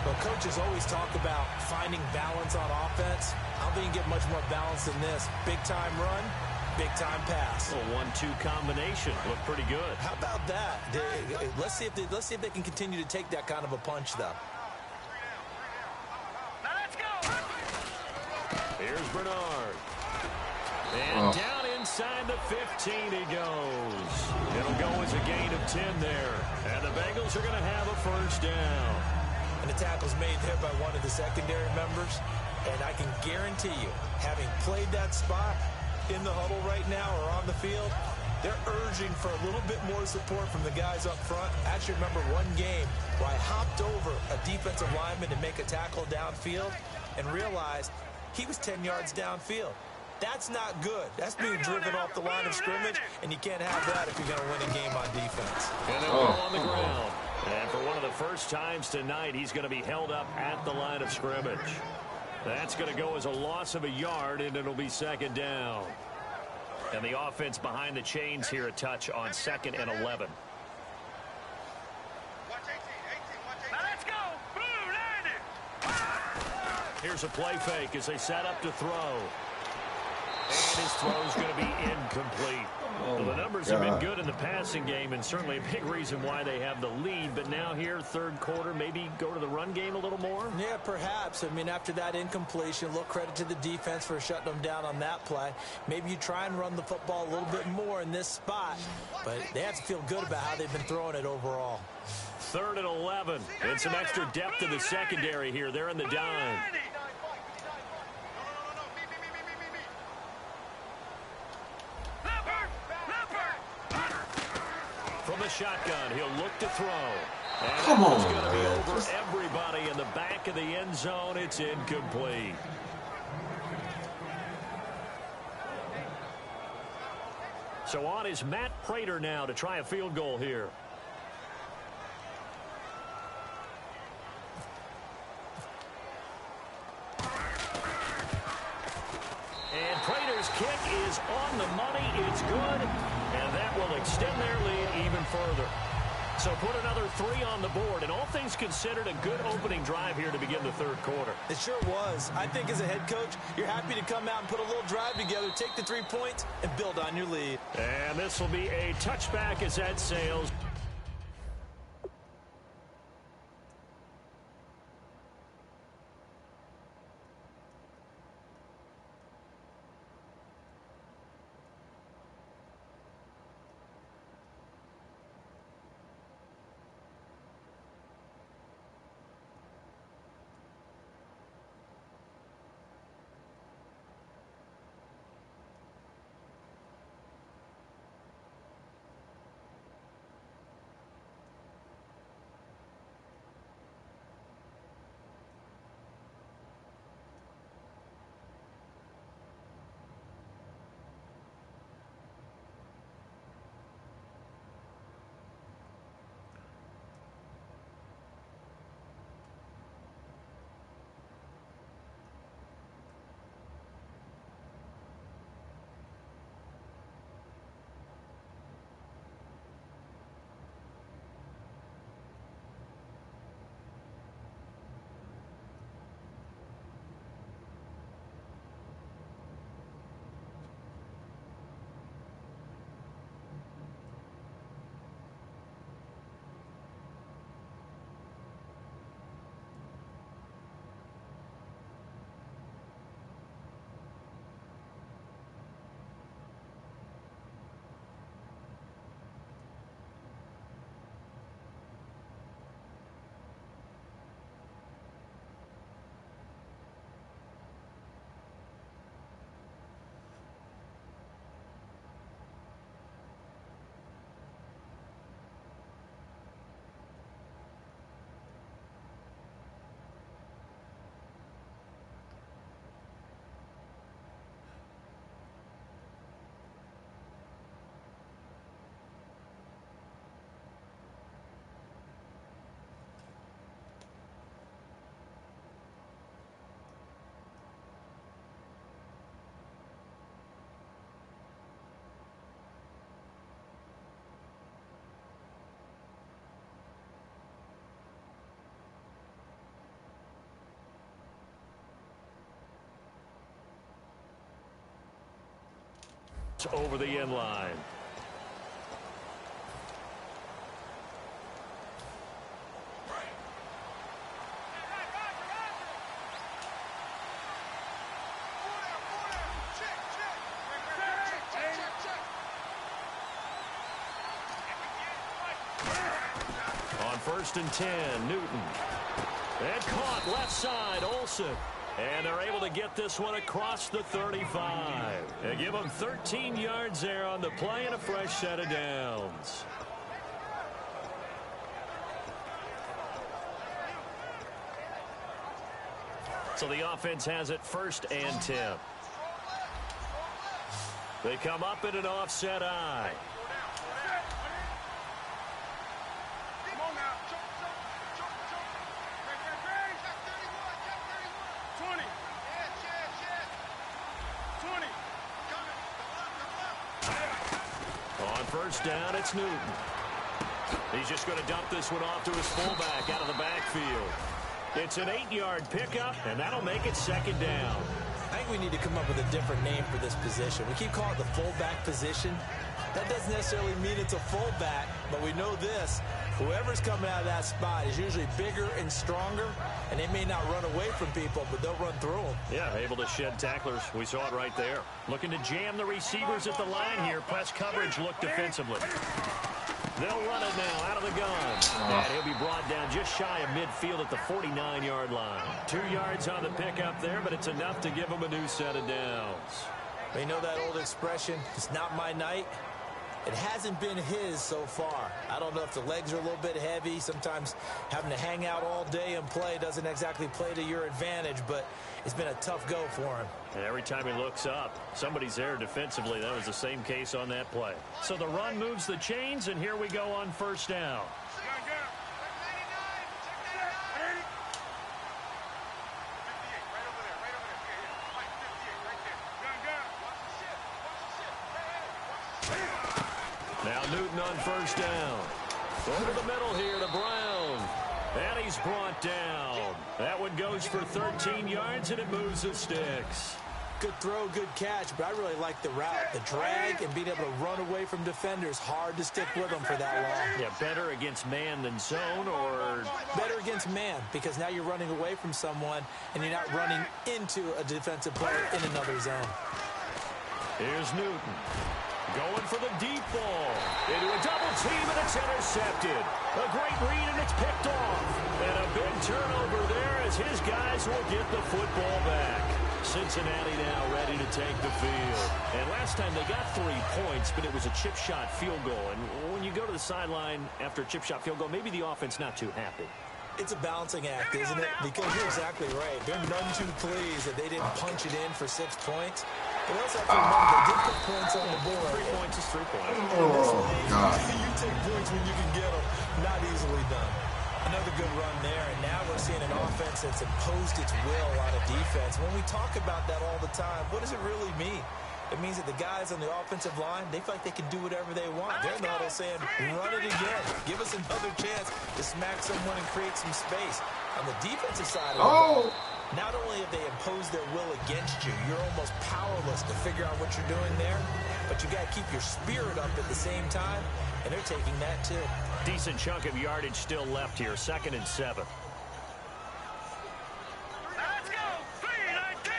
D: Well, coaches always talk about finding balance on offense. I don't think you get much more balance than this. Big-time run, big-time pass.
C: A 1-2 combination. Looked pretty good.
D: How about that? Let's see if they can continue to take that kind of a punch, though.
C: Here's Bernard. And down inside the 15 he goes. It'll go as a gain of 10 there. And the Bengals are going to have a first down.
D: And the tackle's made there by one of the secondary members. And I can guarantee you, having played that spot in the huddle right now or on the field, they're urging for a little bit more support from the guys up front. I actually remember one game where I hopped over a defensive lineman to make a tackle downfield and realized he was 10 yards downfield. That's not good. That's being driven off the line of scrimmage, and you can't have that if you're going to win a game on defense.
C: And they'll go on the ground. And for one of the first times tonight, he's going to be held up at the line of scrimmage. That's going to go as a loss of a yard, and it'll be second down. And the offense behind the chains here a touch on 2nd and 11.
E: Watch 18, 18, watch 18. Now let's go. Blue 90.
C: Here's a play fake as they set up to throw. And his throw's going to be incomplete. Well, the numbers have been good in the passing game, and certainly a big reason why they have the lead. But now here, third quarter, maybe go to the run game a little more?
D: Yeah, perhaps. I mean, after that incompletion, a little credit to the defense for shutting them down on that play. Maybe you try and run the football a little bit more in this spot. But they have to feel good about how they've been throwing it overall.
C: 3rd and 11. And some extra depth in the secondary here. They're in the dime. From the shotgun, he'll look to throw. And
F: Come on,
C: it's going to be
F: man.
C: over everybody in the back of the end zone. It's incomplete. So on is Matt Prater now to try a field goal here. And Prater's kick is on the money. It's good. And that will extend their lead even further. So put another 3 on the board. And all things considered, a good opening drive here to begin the third quarter.
D: It sure was. I think as a head coach, you're happy to come out and put a little drive together, take the 3 points, and build on your lead.
C: And this will be a touchback as that sails. Over the end line. On 1st and 10, Newton. And caught left side, Olsen. And they're able to get this one across the 35. They give them 13 yards there on the play and a fresh set of downs. So the offense has it 1st and 10. They come up in an offset eye.
E: Come on now. 20. 20.
C: On 1st down, it's Newton. He's just going to dump this one off to his fullback out of the backfield. It's an 8-yard pickup, and that'll make it 2nd down.
D: I think we need to come up with a different name for this position. We keep calling it the fullback position. That doesn't necessarily mean it's a fullback, but we know this. Whoever's coming out of that spot is usually bigger and stronger, and they may not run away from people, but they'll run through them.
C: Yeah, able to shed tacklers. We saw it right there. Looking to jam the receivers at the line here. Press coverage look defensively. They'll run it now out of the gun. And he'll be brought down just shy of midfield at the 49-yard line. 2 yards on the pickup there, but it's enough to give him a new set of downs.
D: You know that old expression, it's not my night? It hasn't been his so far. I don't know if the legs are a little bit heavy. Sometimes having to hang out all day and play doesn't exactly play to your advantage, but it's been a tough go for him.
C: And every time he looks up, somebody's there defensively. That was the same case on that play. So the run moves the chains, and here we go on 1st down. Now Newton on 1st down. Over the middle here to Brown. And he's brought down. That one goes for 13 yards, and it moves the sticks.
D: Good throw, good catch, but I really like the route. The drag and being able to run away from defenders. Hard to stick with them for that long.
C: Yeah, better against man than zone, or...
D: Better against man, because now you're running away from someone, and you're not running into a defensive player in another zone.
C: Here's Newton. Going for the deep ball. Into a double team, and it's intercepted. A great read, and it's picked off. And a big turnover there as his guys will get the football back. Cincinnati now ready to take the field. And last time they got 3 points, but it was a chip shot field goal. And when you go to the sideline after a chip shot field goal, maybe the offense not too happy.
D: It's a balancing act, isn't it? Because you're exactly right. They're none too pleased that they didn't punch it in for 6 points. But also have to remember they did put points on the board.
C: 3 points is 3 points.
F: Oh, God.
D: You take points when you can get them. Not easily done. Another good run there, and now we're seeing an offense that's imposed its will on a defense. When we talk about that all the time, what does it really mean? It means that the guys on the offensive line, they feel like they can do whatever they want. They're in the huddle saying, run it again. Give us another chance to smack someone and create some space. On the defensive side of the ball, not only have they imposed their will against you, you're almost powerless to figure out what you're doing there, but you got to keep your spirit up at the same time, and they're taking that too.
C: Decent chunk of yardage still left here. 2nd and 7.
E: Let's go. 3-19.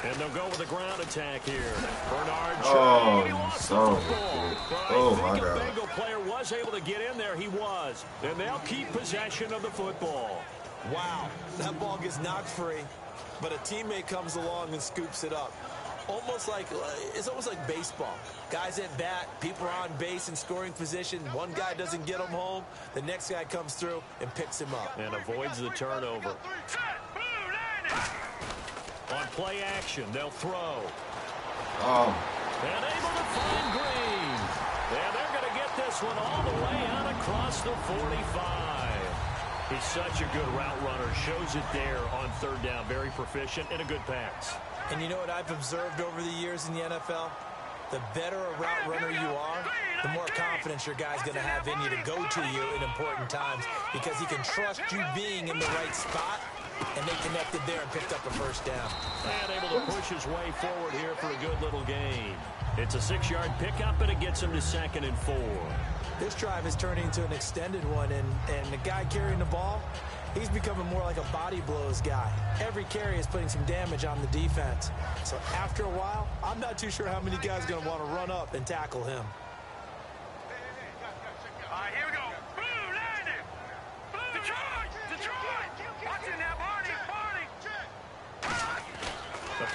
C: And they'll go with a ground attack here. Bernard
F: Oh,
C: lost
F: son
C: the
F: of a
C: football.
F: bitch.
C: But
F: Oh,
C: I
F: my
C: think a
F: God.
C: Bengal player was able to get in there. He was. And they'll keep possession of the football.
D: Wow, that ball gets knocked free, but a teammate comes along and scoops it up. It's almost like baseball. Guys at bat, people are on base in scoring position. One guy doesn't get him home. The next guy comes through and picks him up.
C: And avoids the turnover. On play action, they'll throw. And able to find Green. And they're going to get this one all the way out across the 45. He's such a good route runner. Shows it there on 3rd down. Very proficient and a good pass.
D: And you know what I've observed over the years in the NFL? The better a route runner you are, the more confidence your guy's going to have in you to go to you in important times because he can trust you being in the right spot, and they connected there and picked up a 1st down.
C: And able to push his way forward here for a good little gain. It's a 6-yard pickup, and it gets him to 2nd and 4.
D: This drive is turning into an extended one, and the guy carrying the ball, he's becoming more like a body blows guy. Every carry is putting some damage on the defense. So after a while, I'm not too sure how many guys are going to want to run up and tackle him.
E: All right, here we go. Blue landing. Blue charge.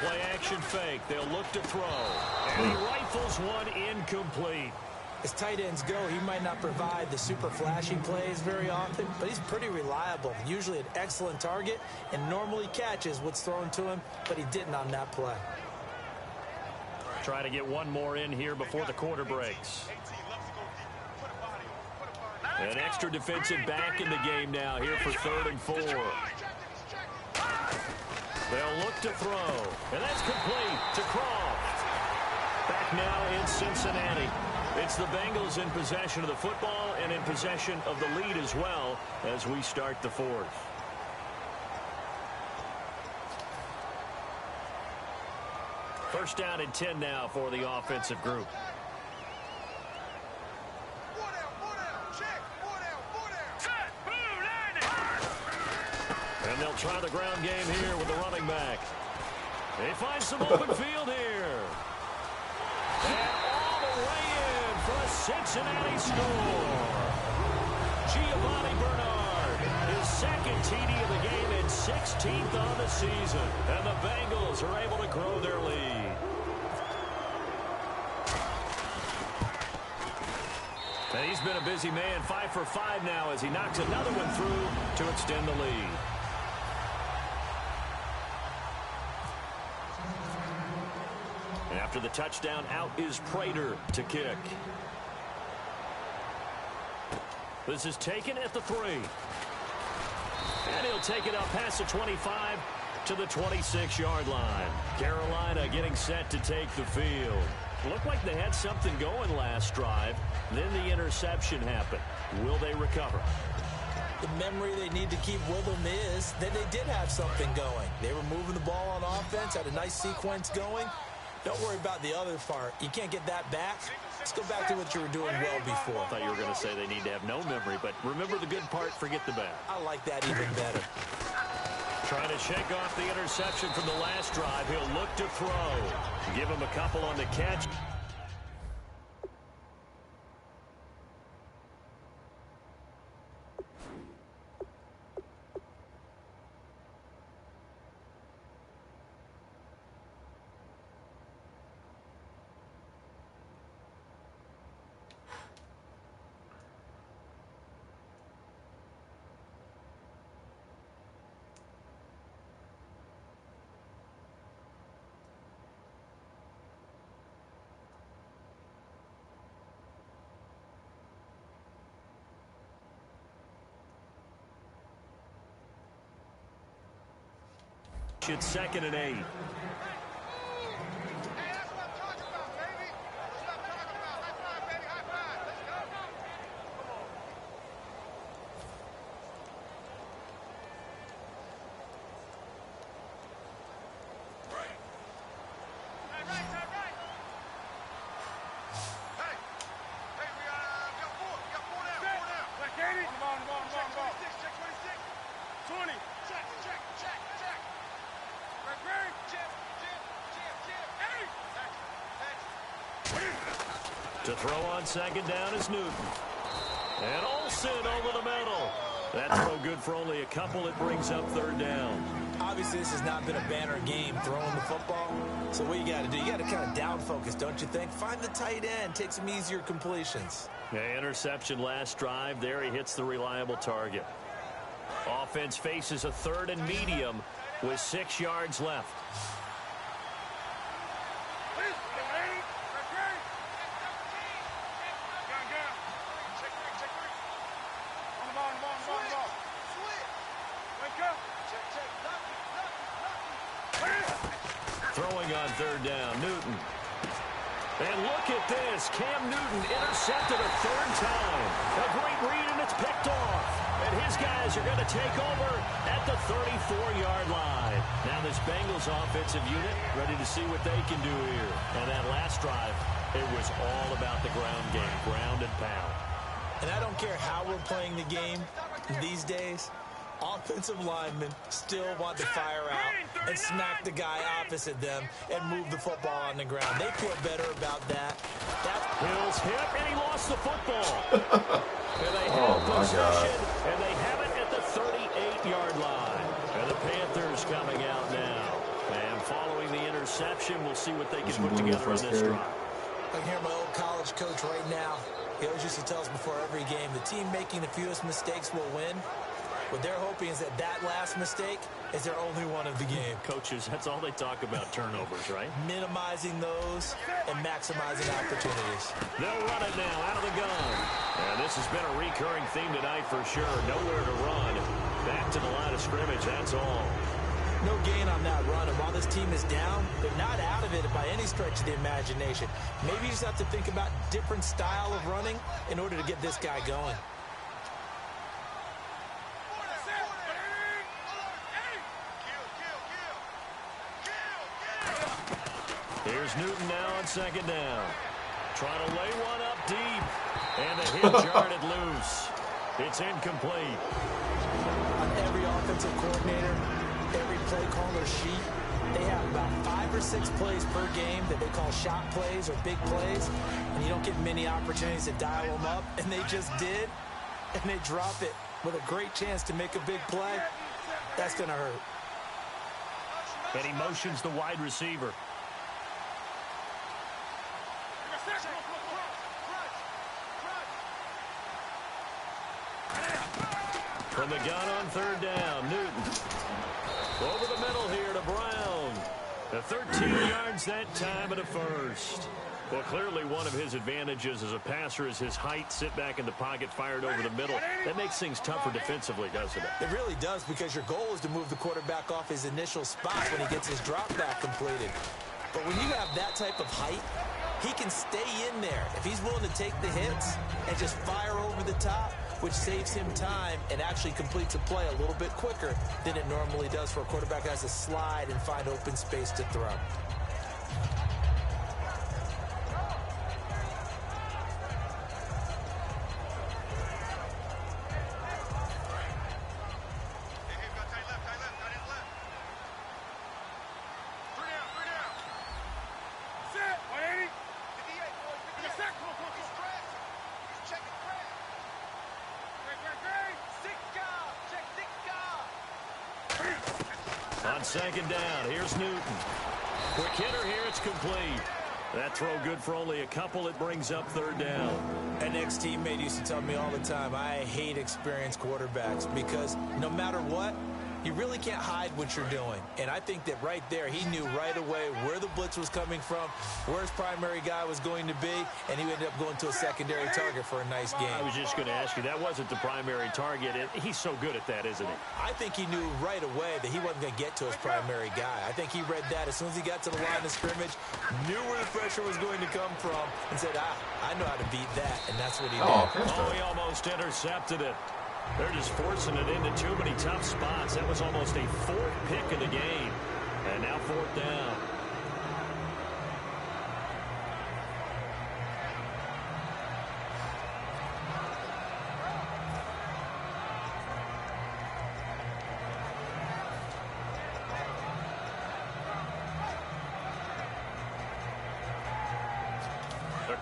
C: play action fake. They'll look to throw. And he rifles one incomplete.
D: As tight ends go, he might not provide the super flashy plays very often, but he's pretty reliable. Usually an excellent target and normally catches what's thrown to him, but he didn't on that play.
C: Try to get one more in here before the quarter breaks. An extra defensive back in the game now here for 3rd and 4. They'll look to throw, and that's complete to Croft. Back now in Cincinnati. It's the Bengals in possession of the football and in possession of the lead as well as we start the 4th. First down and 10 now for the offensive group. And they'll try the ground game here with the running back. They find some open field here. And all the way in for a Cincinnati score. Giovanni Bernard, his 2nd TD of the game and 16th on the season. And the Bengals are able to grow their lead. And he's been a busy man, 5 for 5 now as he knocks another one through to extend the lead. After the touchdown, out is Prater to kick. This is taken at the 3. And he'll take it up past the 25 to the 26-yard line. Carolina getting set to take the field. Looked like they had something going last drive. Then the interception happened. Will they recover?
D: The memory they need to keep with them is that they did have something going. They were moving the ball on offense, had a nice sequence going. Don't worry about the other part. You can't get that back. Let's go back to what you were doing well before.
C: I thought you were going to say they need to have no memory, but remember the good part, forget the bad.
D: I like that even better.
C: Trying to shake off the interception from the last drive. He'll look to throw. Give him a couple on the catch. It's 2nd and 8. To throw on 2nd down is Newton. And Olsen over the middle. That throw good for only a couple. It brings up 3rd down.
D: Obviously, this has not been a banner game throwing the football. So what you got to do, you got to kind of down focus, don't you think? Find the tight end, take some easier completions.
C: Yeah, interception last drive. There he hits the reliable target. Offense faces a 3rd and medium with 6 yards left. Throwing on 3rd down, Newton. And look at this. Cam Newton intercepted a 3rd time. A great read, and it's picked off. And his guys are going to take over at the 34-yard line. Now this Bengals offensive unit ready to see what they can do here. And that last drive, it was all about the ground game, ground and pound.
D: And I don't care how we're playing the game these days. Offensive linemen still want to fire out and smack the guy opposite them and move the football on the ground. They feel better about that.
C: Hill's hit, and he lost the football. And they have possession, and they have it at the 38-yard line. And the Panthers coming out now. And following the reception. We'll see what they can put together on this drive.
D: I can hear my old college coach right now. He always used to tell us before every game, the team making the fewest mistakes will win. What they're hoping is that last mistake is their only one of the game.
C: Coaches, that's all they talk about, turnovers, right?
D: Minimizing those and maximizing opportunities.
C: They'll run it now out of the gun. And this has been a recurring theme tonight for sure. Nowhere to run. Back to the line of scrimmage, that's all.
D: No gain on that run, and while this team is down, they're not out of it by any stretch of the imagination. Maybe you just have to think about different style of running in order to get this guy going.
C: Here's Newton now on second down. Trying to lay one up deep, and the hit jarred loose. It's incomplete.
D: On every offensive coordinator, every play caller sheet, they have about 5 or 6 plays per game that they call shot plays or big plays, and you don't get many opportunities to dial them up, and they just did, and they drop it with a great chance to make a big play. That's going to hurt.
C: And he motions the wide receiver. From the gun on third down, Newton. Over the middle here to Brown. The 13 yards that time at a first. Well, clearly one of his advantages as a passer is his height. Sit back in the pocket, fired over the middle. That makes things tougher defensively, doesn't it?
D: It really does, because your goal is to move the quarterback off his initial spot when he gets his drop back completed. But when you have that type of height, he can stay in there if he's willing to take the hits and just fire over the top, which saves him time and actually completes a play a little bit quicker than it normally does for a quarterback that has to slide and find open space to throw.
C: On second down, here's Newton. Quick hitter here, it's complete. That throw good for only a couple. It brings up third down.
D: An ex-teammate used to tell me all the time, I hate experienced quarterbacks because no matter what, you really can't hide what you're doing. And I think that right there, he knew right away where the blitz was coming from, where his primary guy was going to be, and he ended up going to a secondary target for a nice game.
C: I was just going to ask you, that wasn't the primary target. He's so good at that, isn't he?
D: I think he knew right away that he wasn't going to get to his primary guy. I think he read that as soon as he got to the line of scrimmage, knew where the pressure was going to come from, and said, I know how to beat that, and that's what he did.
C: Oh, he almost intercepted it. They're just forcing it into too many tough spots. That was almost a 4th pick of the game. And now 4th down.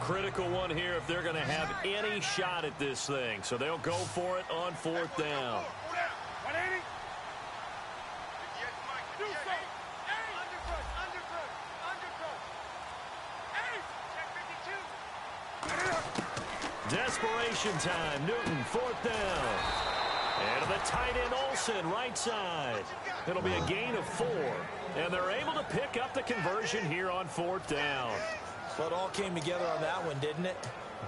C: Critical one here if they're going to have any shot at this thing. So they'll go for it on 4th down. Desperation time. Newton, 4th down. And to the tight end, Olsen, right side. It'll be a gain of 4. And they're able to pick up the conversion here on 4th down.
D: Well, it all came together on that one, didn't it?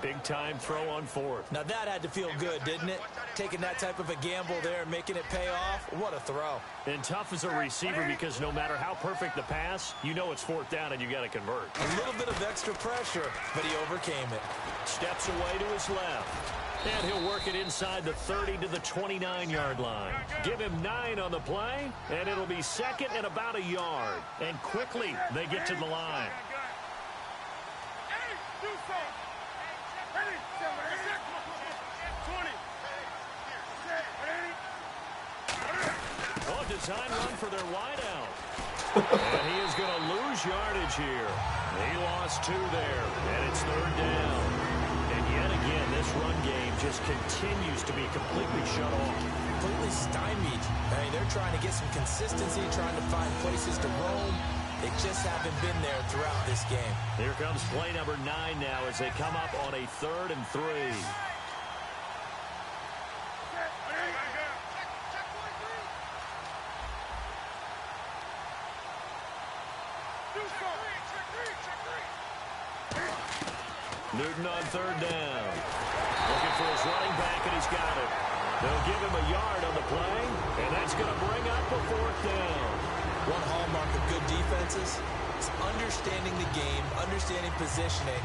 C: Big-time throw on 4th.
D: Now, that had to feel good, didn't it? Taking that type of a gamble there and making it pay off. What a throw.
C: And tough as a receiver because no matter how perfect the pass, you know it's 4th down and you got to convert.
D: A little bit of extra pressure, but he overcame it.
C: Steps away to his left. And he'll work it inside the 30 to the 29-yard line. Give him 9 on the play, and it'll be 2nd and about a yard. And quickly, they get to the line. Oh, design run for their wideout. And he is going to lose yardage here. He lost 2 there, and it's 3rd down. And yet again, this run game just continues to be completely shut off.
D: Completely stymied. I mean, they're trying to get some consistency, trying to find places to roam. They just haven't been there throughout this game.
C: Here comes play number 9 now as they come up on a 3rd and 3. Newton on 3rd down. Looking for his running back, and he's got it. They'll give him a yard on the play, and that's going to bring up a 4th down.
D: One hallmark of good defenses is understanding the game, understanding positioning,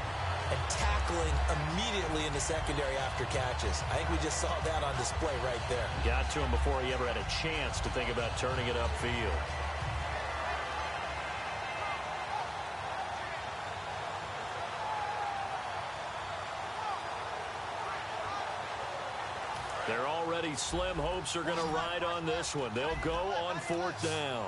D: and tackling immediately in the secondary after catches. I think we just saw that on display right there.
C: Got to him before he ever had a chance to think about turning it upfield. They're already slim hopes are going to ride on this one. They'll go on 4th down.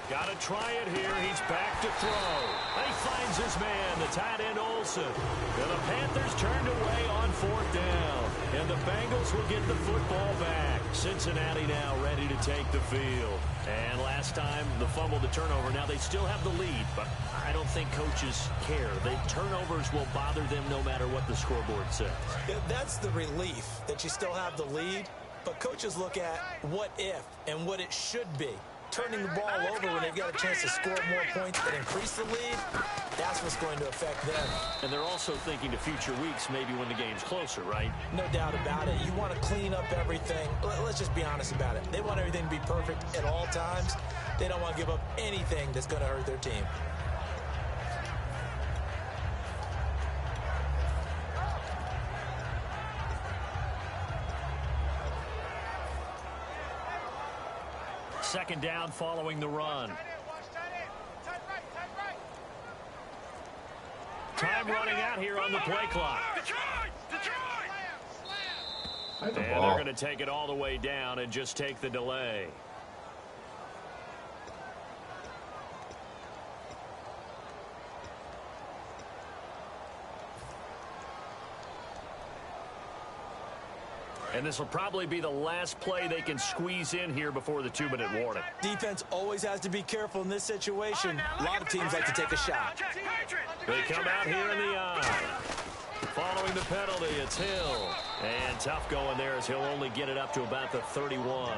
C: Got to try it here. He's back to throw. He finds his man, the tight end Olsen. And the Panthers turned away on 4th down. And the Bengals will get the football back. Cincinnati now ready to take the field. And last time, the fumble, the turnover. Now they still have the lead, but I don't think coaches care. The turnovers will bother them no matter what the scoreboard says.
D: Yeah, that's the relief that you still have the lead. But coaches look at what if and what it should be. Turning the ball over when they've got a chance to score more points and increase the lead, that's what's going to affect them.
C: And they're also thinking to future weeks, maybe when the game's closer, right?
D: No doubt about it. You want to clean up everything. Let's just be honest about it. They want everything to be perfect at all times. They don't want to give up anything that's going to hurt their team.
C: Second down following the run. Time running out here on the play clock. And they're going to take it all the way down and just take the delay. And this will probably be the last play they can squeeze in here before the 2-minute warning.
D: Defense always has to be careful in this situation. A lot of teams like to take a shot.
C: They come out here in the eye. Following the penalty, it's Hill. And tough going there as he'll only get it up to about the 31.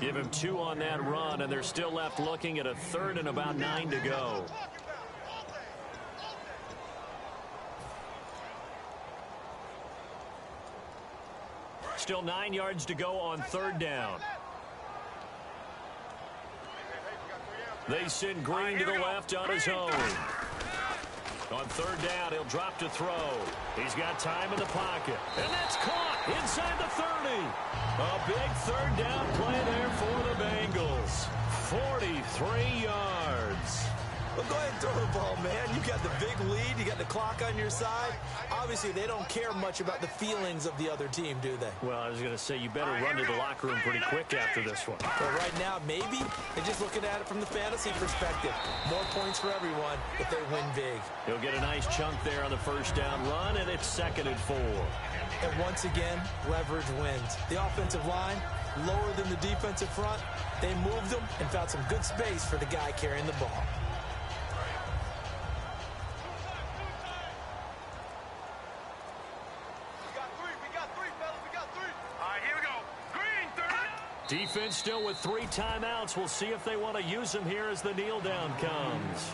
C: Give him 2 on that run, and they're still left looking at a 3rd and about 9 to go. Still 9 yards to go on 3rd down. They send Green to the left on his own. On 3rd down, he'll drop to throw. He's got time in the pocket. And that's caught inside the 30. A big 3rd down play there for the Bengals. 43 yards.
D: Well, go ahead and throw the ball, man. You got the big lead. You got the clock on your side. Obviously, they don't care much about the feelings of the other team, do they?
C: Well, I was going to say, you better run to the locker room pretty quick after this one.
D: But right now, maybe they're just looking at it from the fantasy perspective. More points for everyone if they win big.
C: He'll get a nice chunk there on the 1st down run, and it's 2nd and 4.
D: And once again, leverage wins. The offensive line, lower than the defensive front. They moved them and found some good space for the guy carrying the ball.
C: Defense still with 3 timeouts. We'll see if they want to use them here as the kneel down comes.